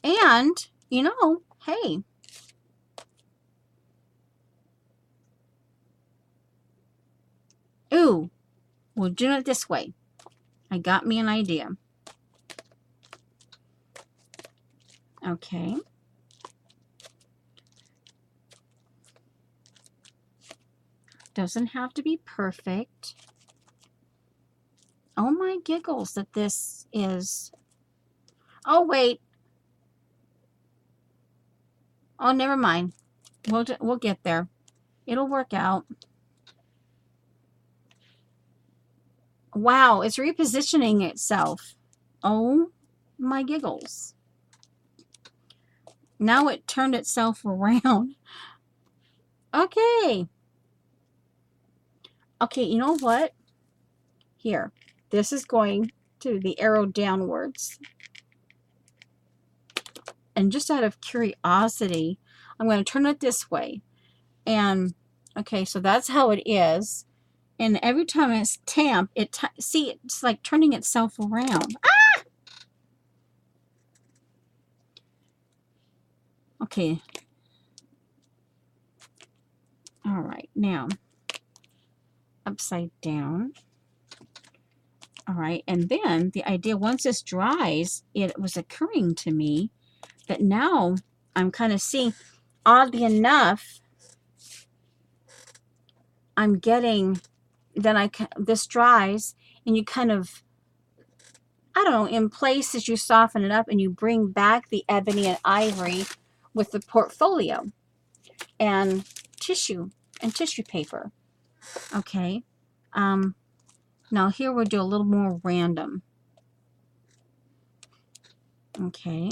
And, you know, hey, ooh, we'll do it this way. I got me an idea. Okay. Doesn't have to be perfect. Oh my giggles that this is. Oh, wait. Oh, never mind. We'll get there. It'll work out. Wow, it's repositioning itself. Oh my giggles. Now it turned itself around. Okay. Okay, you know what? Here. This is going to the arrow downwards. And just out of curiosity, I'm going to turn it this way. And, okay, so that's how it is. And every time it's tamped, see, it's like turning itself around. Ah! Okay. All right, now, upside down. All right, and then the idea, once this dries, it was occurring to me that now I'm kind of seeing, oddly enough, I'm getting, then this dries, and you kind of, I don't know, in places you soften it up and you bring back the ebony and ivory with the portfolio and tissue paper. Okay. Now here we'll do a little more random. Okay.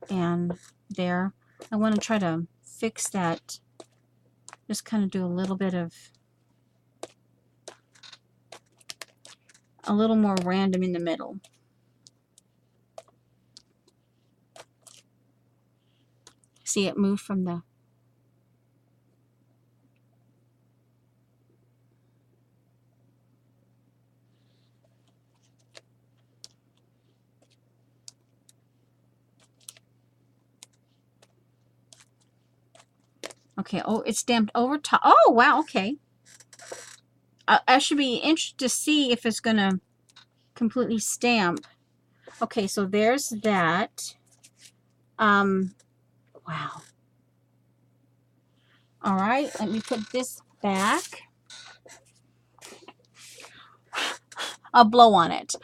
And there, I want to try to fix that. Just kind of do a little bit of, a little more random in the middle. See it move from the, okay, oh, it's stamped over top. Oh, wow, okay. I should be interested to see if it's going to completely stamp. Okay, so there's that. Wow. All right, let me put this back. I'll blow on it.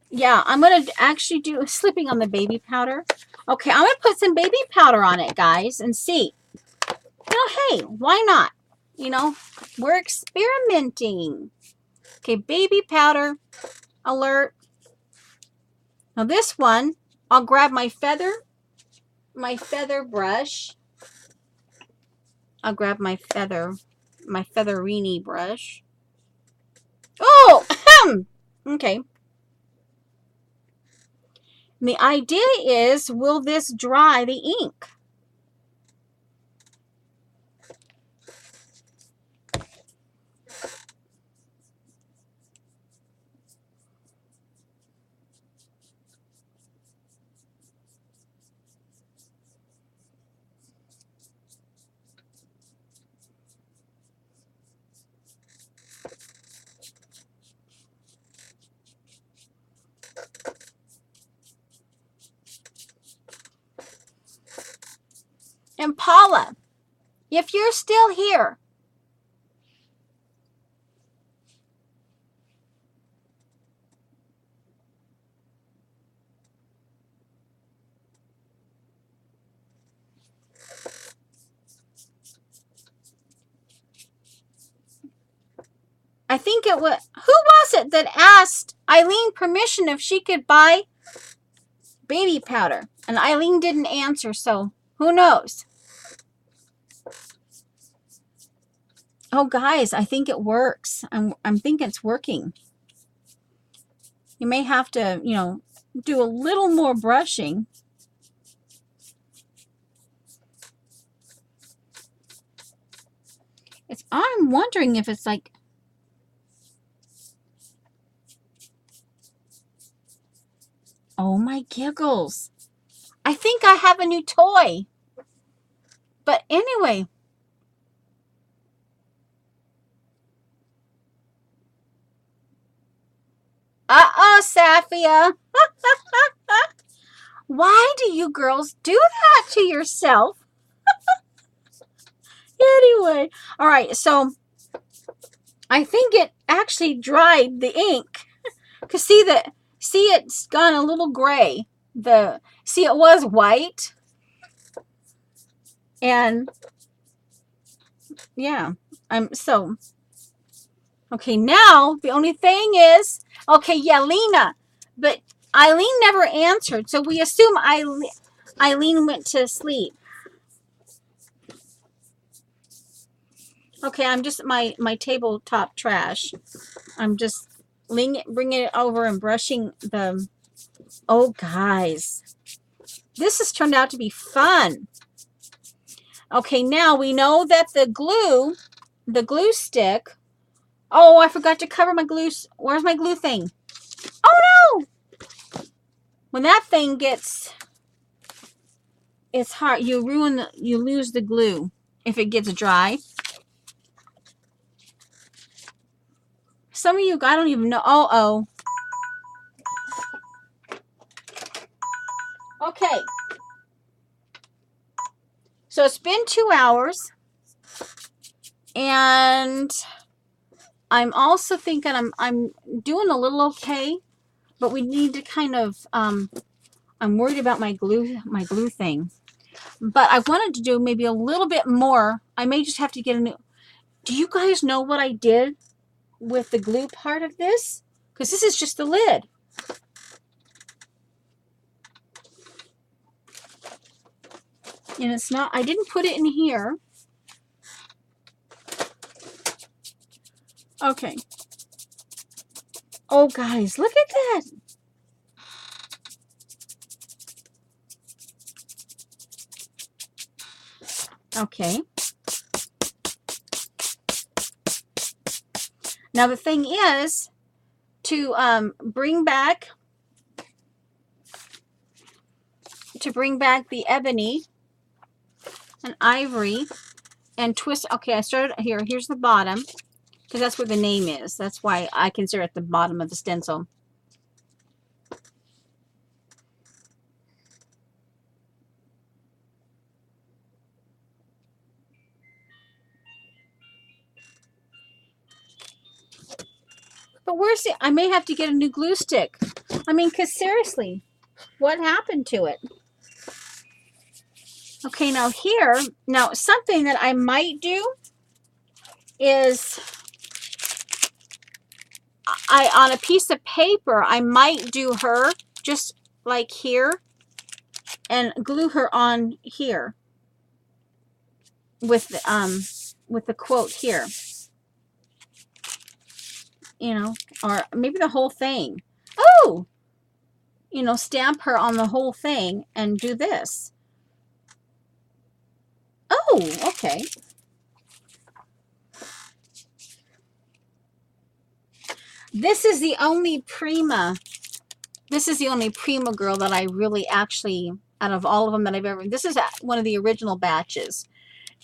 Yeah, I'm going to actually do slipping on the baby powder. Okay, I'm going to put some baby powder on it, guys, and see. You know, hey, why not? You know, we're experimenting. Okay, baby powder alert. Now this one, I'll grab my feather brush. I'll grab my featherini brush. Oh, okay. And the idea is, will this dry the ink? And Paula, if you're still here, I think it was, who was it that asked Eileen permission if she could buy baby powder? And Eileen didn't answer, so who knows? Oh, guys, I think it works. I'm thinking it's working. You may have to, you know, do a little more brushing. I'm wondering if it's like, oh my giggles. I think I have a new toy. But anyway. Uh-oh, Safia. Why do you girls do that to yourself? Anyway. All right, so I think it actually dried the ink. Because see it's gone a little gray. See, it was white. And yeah, okay, now the only thing is, okay, yeah, Lena, but Eileen never answered, so we assume Eileen went to sleep. Okay, I'm just my tabletop trash. I'm just bringing it over and brushing the. Oh, guys, this has turned out to be fun. Okay, now we know that the glue stick. Oh, I forgot to cover my glue. Where's my glue thing? Oh no! When that thing gets, it's hard. You lose the glue if it gets dry. Some of you, I don't even know. Oh. Okay. So it's been 2 hours. And I'm also thinking I'm doing a little okay, but we need to kind of I'm worried about my glue thing. But I wanted to do maybe a little bit more. I may just have to get a new. Do you guys know what I did with the glue part of this? Because this is just the lid. And it's not, I didn't put it in here. Okay. Oh, guys, look at that. Okay. Now the thing is to bring back the ebony and ivory and twist. Okay, I started here. Here's the bottom because that's where the name is. That's why I consider it the bottom of the stencil. But where's it? I may have to get a new glue stick. I mean, because seriously, what happened to it? Okay, now here, something that I might do is on a piece of paper, I might do her just like here and glue her on here with the quote here. You know, or maybe the whole thing. Oh, you know, stamp her on the whole thing and do this. Oh, okay. This is the only Prima girl that I really actually, out of all of them that I've ever, this is one of the original batches.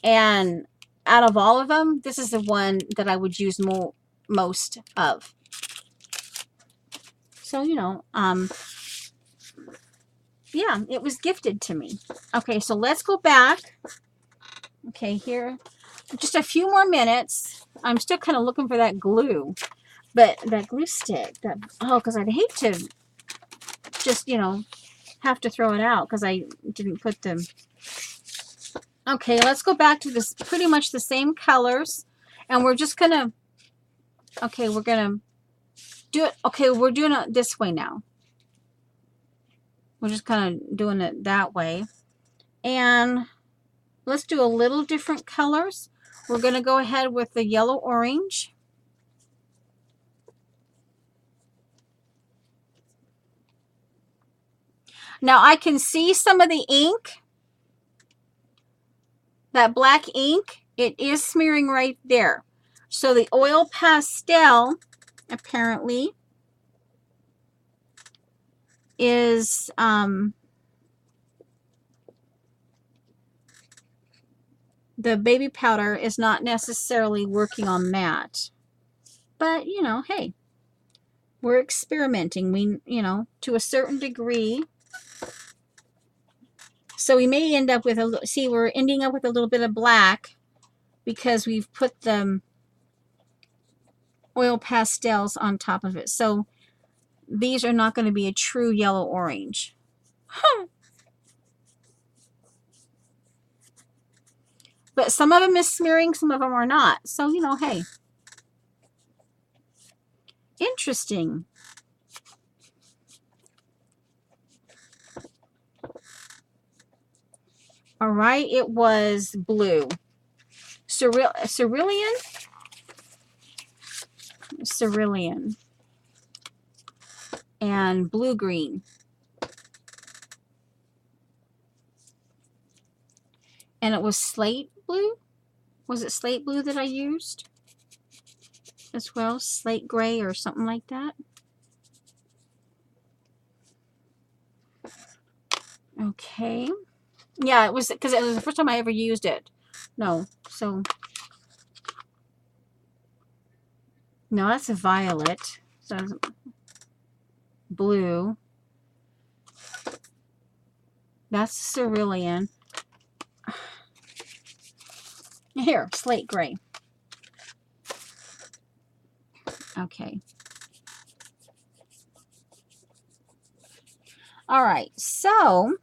And out of all of them, this is the one that I would use most of. So, you know, yeah, it was gifted to me. Okay, so let's go back. Okay, here, just a few more minutes. I'm still kind of looking for that glue, but that glue stick, because I'd hate to just, you know, have to throw it out because I didn't put them. Okay, let's go back to this, pretty much the same colors, and we're just gonna, okay, we're gonna do it. Okay, we're doing it this way now. We're just kind of doing it that way. And let's do a little different colors. We're going to go ahead with the yellow orange. Now I can see some of the ink, that black ink, it is smearing right there. So the oil pastel apparently is the baby powder is not necessarily working on that. But, you know, hey, we're experimenting. We, you know, to a certain degree. So we may end up with a, see, we're ending up with a little bit of black because we've put the oil pastels on top of it. So these are not going to be a true yellow orange. Huh. But some of them is smearing, some of them are not. So, you know, hey. Interesting. All right, it was blue. Cerulean? Cerulean. And blue-green. And it was slate blue? Was it slate blue that I used as well? Slate gray or something like that? Okay. Yeah, it was because it was the first time I ever used it. No, so no, that's a violet. So blue. That's cerulean. Here, slate gray. Okay. All right. So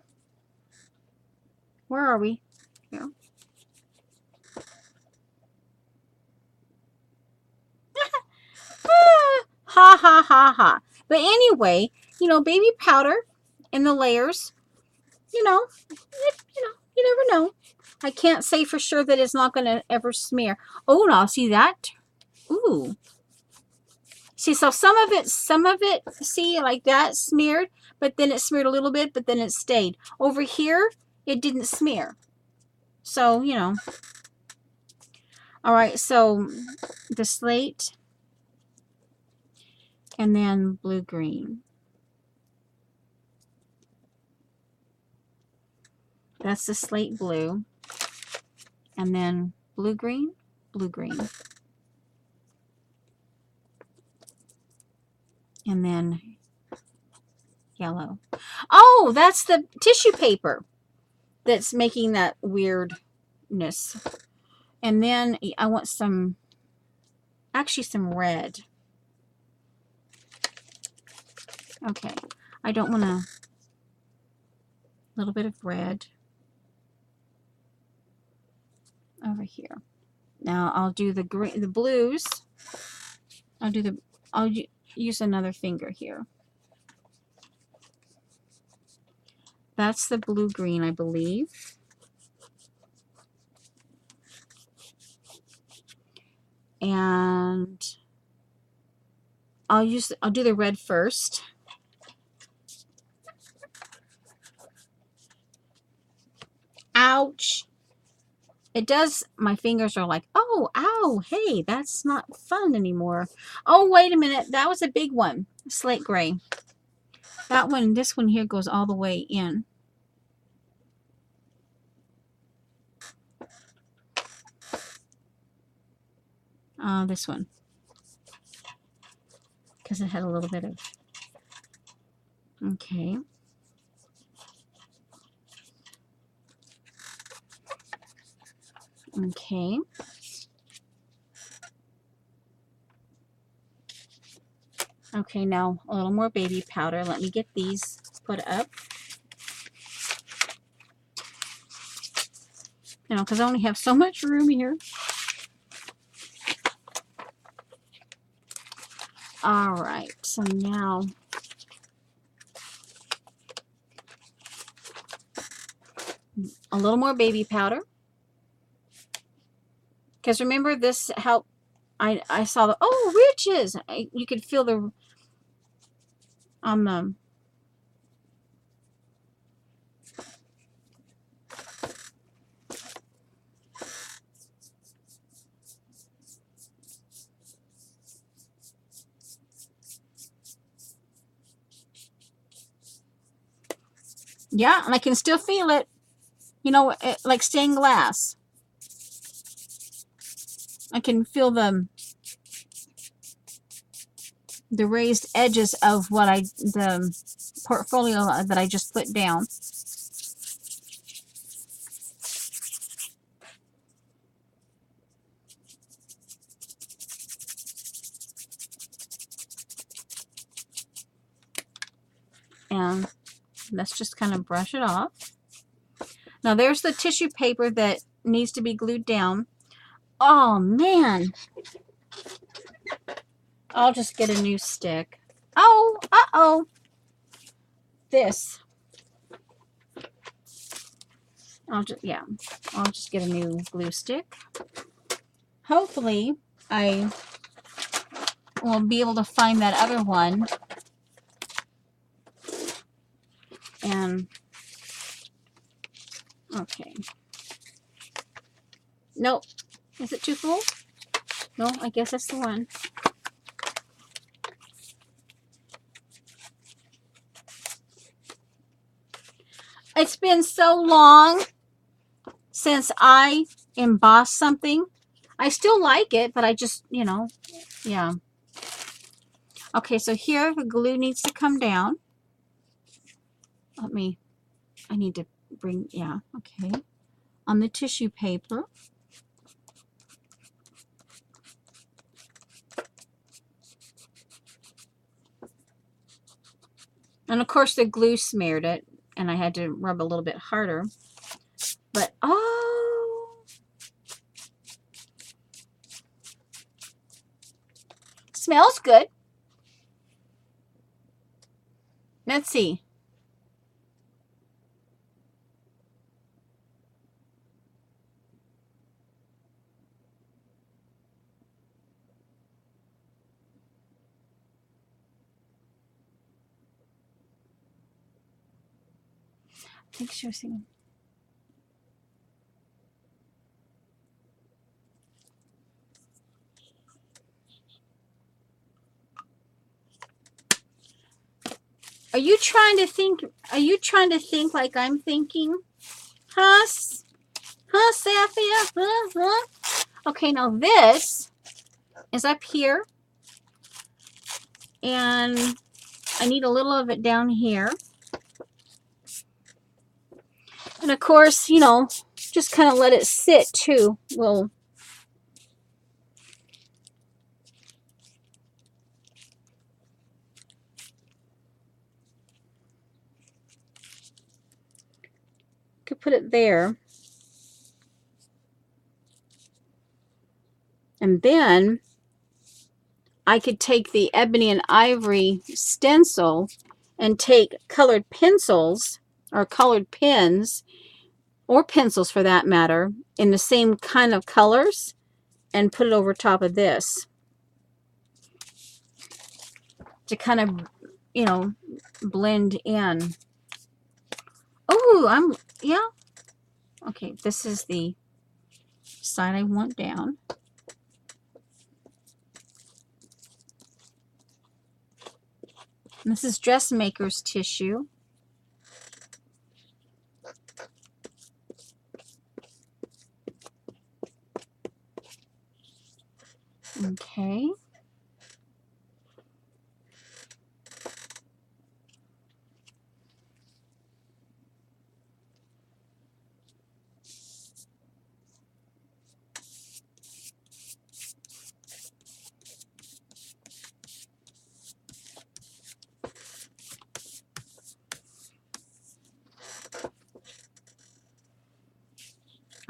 where are we? Here. Ha ha ha ha. But anyway, you know, baby powder in the layers, you know, you never know. I can't say for sure that it's not going to ever smear. Oh, now see that? Ooh. See, so some of it, see, like that smeared, but then it smeared a little bit, but then it stayed. Over here, it didn't smear. So, you know. All right, so the slate and then blue-green. That's the slate blue. And then blue-green, blue-green. And then yellow. Oh, that's the tissue paper that's making that weirdness. And then I want some, actually some red. Okay, I don't want a little bit of red over here. Now I'll do the green, the blues. I'll use another finger here. That's the blue-green, I believe. And I'll do the red first. Ouch. It does, my fingers are like, oh, ow, hey, that's not fun anymore. Oh, wait a minute, that was a big one. Slate gray. That one, this one here goes all the way in. This one. Because it had a little bit of, okay. Okay. Okay, now a little more baby powder. Let me get these put up. You know, because I only have so much room here. All right, so now a little more baby powder. Because remember, this helped. I saw the, oh, ridges. You could feel the, on the, yeah, and I can still feel it. You know, like stained glass. I can feel the raised edges of the portfolio that I just put down. And let's just kind of brush it off. Now there's the tissue paper that needs to be glued down. Oh man, I'll just get a new stick. Oh, uh-oh. This. I'll just get a new glue stick. Hopefully I will be able to find that other one. And okay. Nope. Is it too full? No, I guess that's the one. It's been so long since I embossed something. I still like it, but I just, you know, yeah. Okay, so here the glue needs to come down. I need to bring, yeah, okay. On the tissue paper. And of course the glue smeared it, and I had to rub a little bit harder. But, oh, smells good. Let's see. I think she was singing. Are you trying to think like I'm thinking? Huh? Huh, Saphia? Huh? Okay, now this is up here. And I need a little of it down here. And of course, you know, just kind of let it sit too. Well, could put it there. And then I could take the ebony and ivory stencil and take colored pencils or colored pens, or pencils for that matter, in the same kind of colors and put it over top of this to kind of, you know, blend in. Oh, yeah. Okay, this is the side I want down. And this is Dressmaker's tissue. Okay.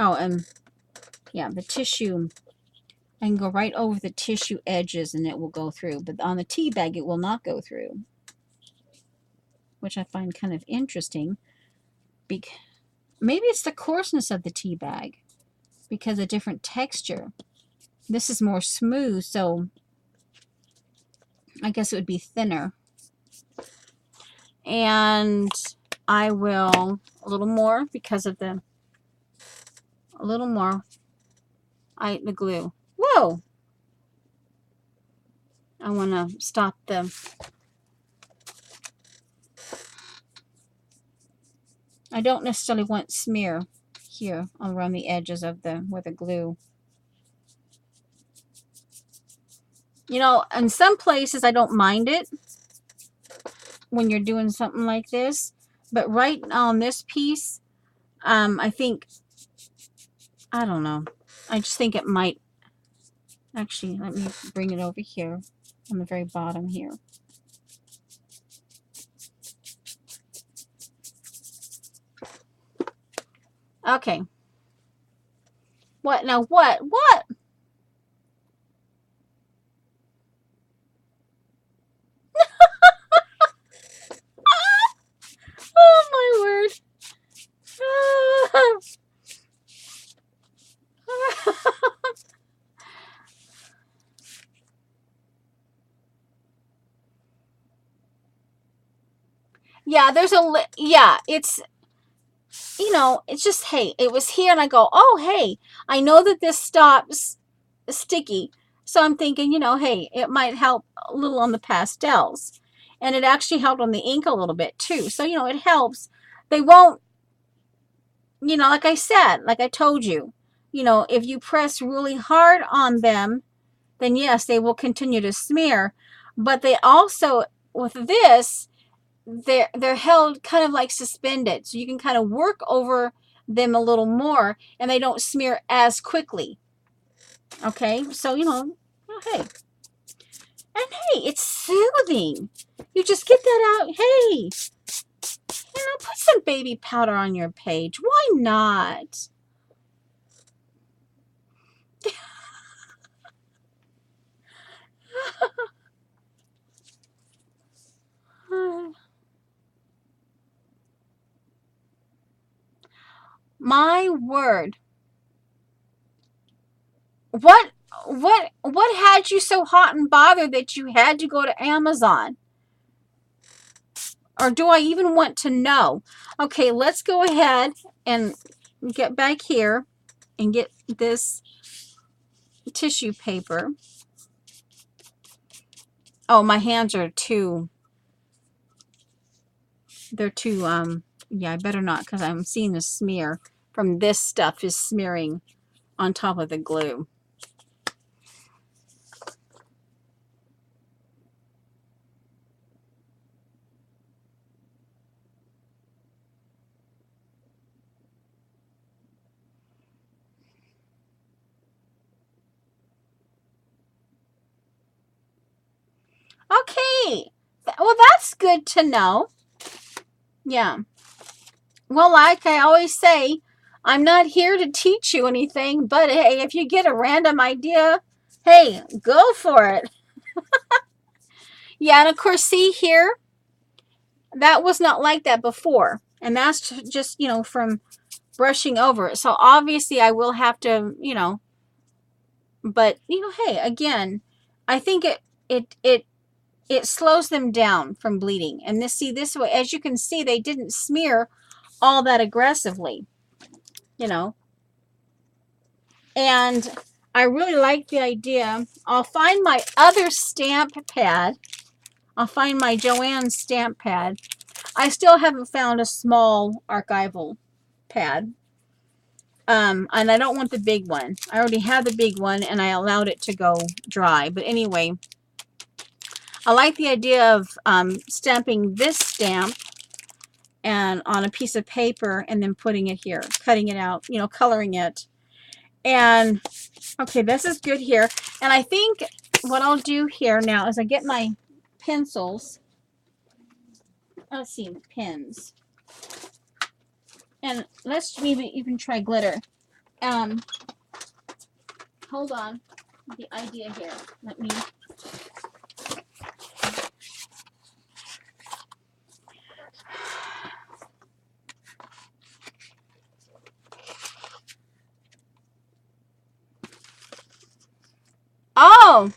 Oh, and yeah, the tissue, I can go right over the tissue edges and it will go through. But on the tea bag, it will not go through, which I find kind of interesting. maybe it's the coarseness of the tea bag because of different texture. This is more smooth, so I guess it would be thinner. And I will a little more because of the the glue. Whoa! I want to stop the. I don't necessarily want smear here around the edges of the where the glue. You know, in some places I don't mind it when you're doing something like this, but right on this piece, I think, I don't know. I just think it might. Actually, let me bring it over here on the very bottom here. Okay. What now? What? What? Oh my word. Yeah, yeah, it's, you know, it's just, hey, it was here and I go, oh, hey, I know that this stops sticky. So I'm thinking, you know, hey, it might help a little on the pastels. And it actually helped on the ink a little bit too. So, you know, it helps. They won't, you know, like I said, like I told you, you know, if you press really hard on them, then yes, they will continue to smear. But they also, with this, they're held kind of like suspended, so you can kind of work over them a little more, and they don't smear as quickly. Okay, so you know, oh, hey, and hey, it's soothing. You just get that out. Hey, you know, put some baby powder on your page. Why not? My word. What what had you so hot and bothered that you had to go to Amazon? Or do I even want to know? Okay, let's go ahead and get back here and get this tissue paper. Oh, my hands are too, they're too, yeah, I better not, because I'm seeing the smear from this stuff is smearing on top of the glue. Okay, well, that's good to know. Yeah. Well, like I always say, I'm not here to teach you anything, but hey, if you get a random idea, hey, go for it. Yeah, and of course, see here, that was not like that before. And that's just, you know, from brushing over it. So obviously I will have to, you know, but you know, hey, again, I think it slows them down from bleeding. And this way, as you can see, they didn't smear all that aggressively, you know. And I really like the idea. I'll find my other stamp pad. I'll find my Joann stamp pad. I still haven't found a small archival pad. And I don't want the big one. I already have the big one and I allowed it to go dry. But anyway, I like the idea of stamping this stamp and on a piece of paper and then putting it here, cutting it out, you know, coloring it. And okay, this is good here. And I think what I'll do here now is I get my pencils. Let's see, pens. And let's maybe even try glitter. Hold on. The idea here. Let me. Oh.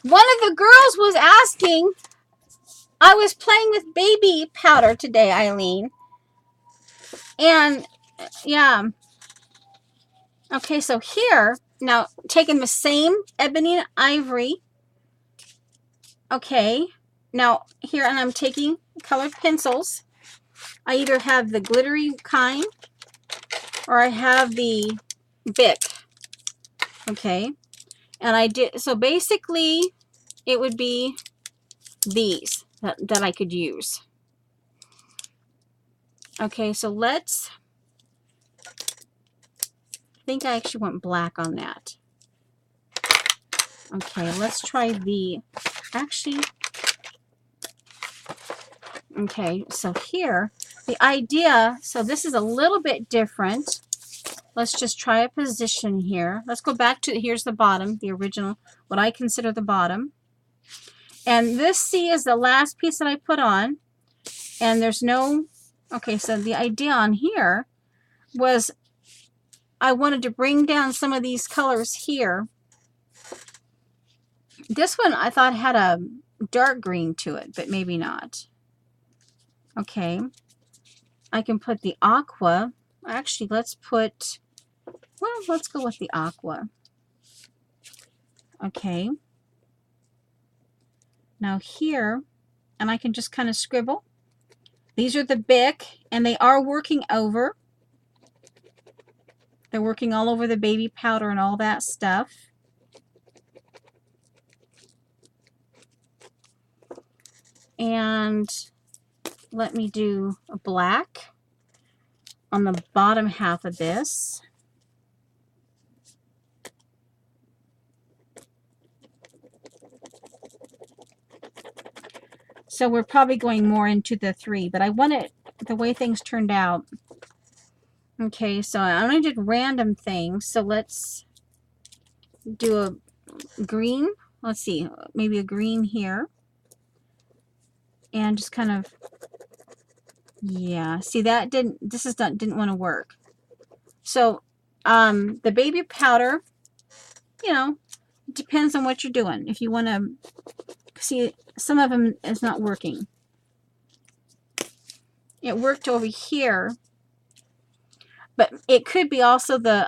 One of the girls was asking, I was playing with baby powder today, Eileen. And yeah. Okay, so here, now taking the same ebony and ivory. Okay, now here, and I'm taking colored pencils. I either have the glittery kind or I have the Bic. Okay, and I did, so basically it would be these that I could use. Okay, so let's, I think I actually want black on that. Okay, let's try the, actually, okay, so here, the idea, so this is a little bit different. Let's just try a position here. Let's go back to, here's the bottom, the original, what I consider the bottom. And this C is the last piece that I put on. And there's no, okay, so the idea on here was I wanted to bring down some of these colors here. This one I thought had a dark green to it, but maybe not. Okay, I can put the aqua. Actually, let's put, well, let's go with the aqua. Okay. Now here, and I can just kind of scribble. These are the Bic, and they are working over. They're working all over the baby powder and all that stuff. And let me do a black on the bottom half of this. So we're probably going more into the 3, but I want it the way things turned out. Okay, so I only did random things. So let's do a green. Let's see, maybe a green here. And just kind of, yeah, see that didn't, this is not, didn't want to work. So the baby powder, you know, depends on what you're doing. If you want to see, some of them is not working. It worked over here, but it could be also the,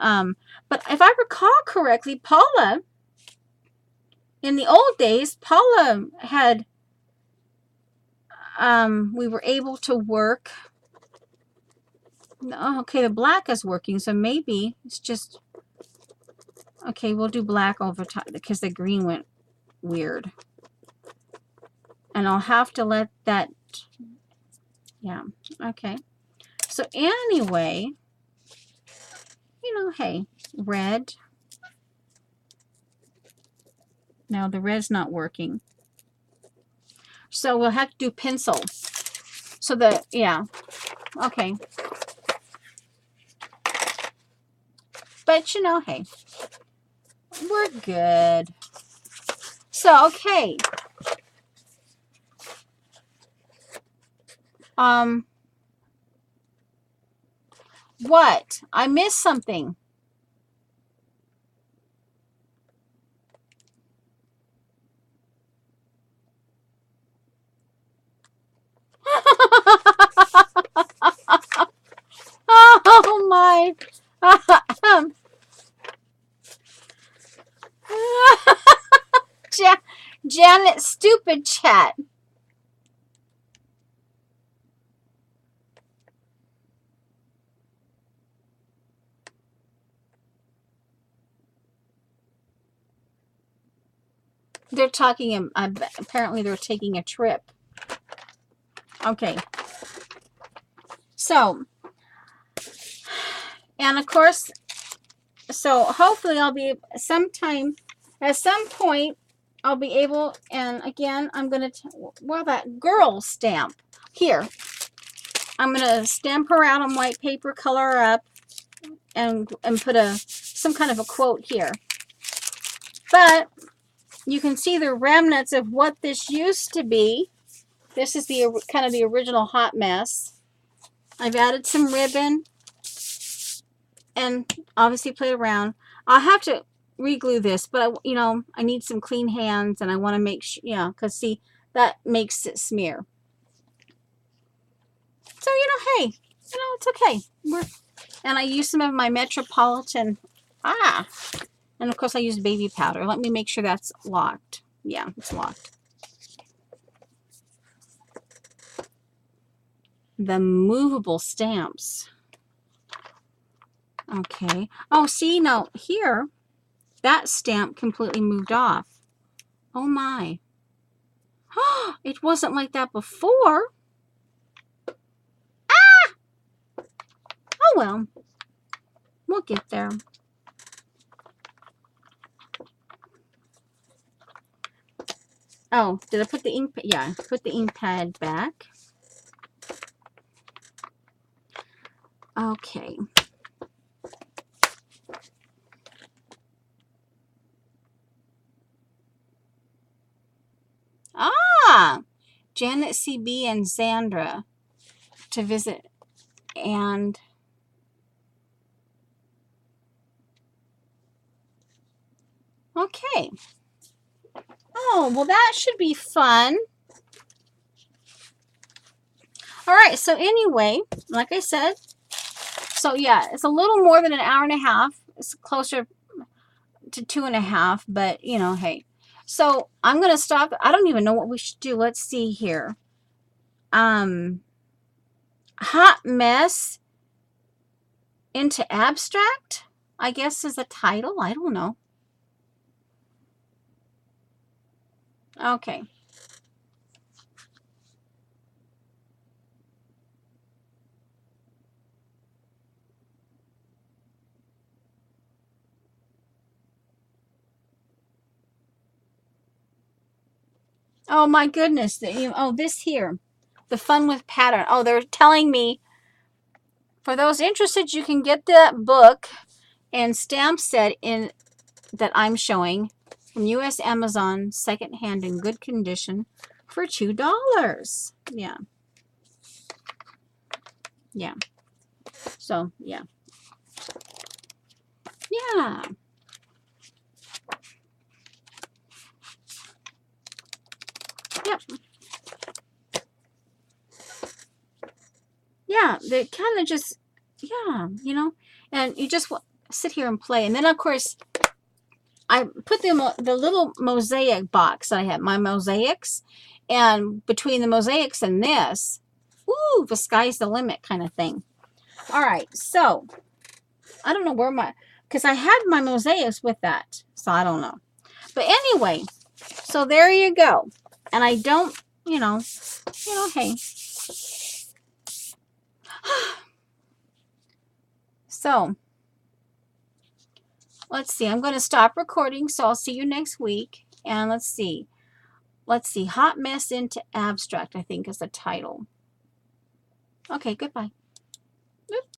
but if I recall correctly, Paula, in the old days, Paula had, we were able to work. Oh, okay, the black is working, so maybe it's just, okay, we'll do black over time because the green went weird. And I'll have to let that, yeah, okay. So anyway, you know, hey, red. Now the red's not working. So we'll have to do pencil. So the, yeah, okay. But you know, hey, we're good. So, okay. What? I missed something. Oh my. Janet, stupid chat. They're talking, apparently they're taking a trip. Okay. So, and of course, so hopefully I'll be sometime, at some point, I'll be able, and again, I'm going to, well, that girl stamp here. I'm going to stamp her out on white paper, color her up, and put some kind of a quote here. But you can see the remnants of what this used to be. This is the kind of the original Hot Mess. I've added some ribbon. and obviously played around. I'll have to reglue this, but you know, I need some clean hands, and I want to make sure, yeah, because see, that makes it smear. So, you know, hey, you know, it's okay. And I use some of my Metropolitan, and of course I use baby powder. Let me make sure that's locked. Yeah, it's locked. The movable stamps. Okay. Oh, see, now here, that stamp completely moved off. Oh my. It wasn't like that before. Oh well. We'll get there. Oh, did I put the ink? Yeah, put the ink pad back. Okay. Ah, Janet CB and Zandra to visit, and okay. Oh, well, that should be fun. All right, so anyway, like I said, so yeah, it's a little more than an hour and a half. It's closer to 2.5, but you know, hey. So I'm gonna stop. I don't even know what we should do. Let's see here. Hot mess into abstract, I guess, is a title. I don't know. Okay. Oh my goodness. Oh, this here. The fun with pattern. Oh, they're telling me, for those interested, you can get that book and stamp set in that I'm showing from US Amazon, secondhand in good condition, for $2. Yeah. Yeah. So, yeah. Yeah. Yep. Yeah. They kind of just, yeah, you know, and you just sit here and play. And then, of course, I put the little mosaic box that I have, my mosaics, and between the mosaics and this, ooh, the sky's the limit kind of thing. All right, so I don't know where because I had my mosaics with that, so I don't know. But anyway, so there you go. And I don't, you know, hey. So let's see. I'm going to stop recording, so I'll see you next week. And let's see. Hot mess into abstract, I think, is the title. Okay, goodbye.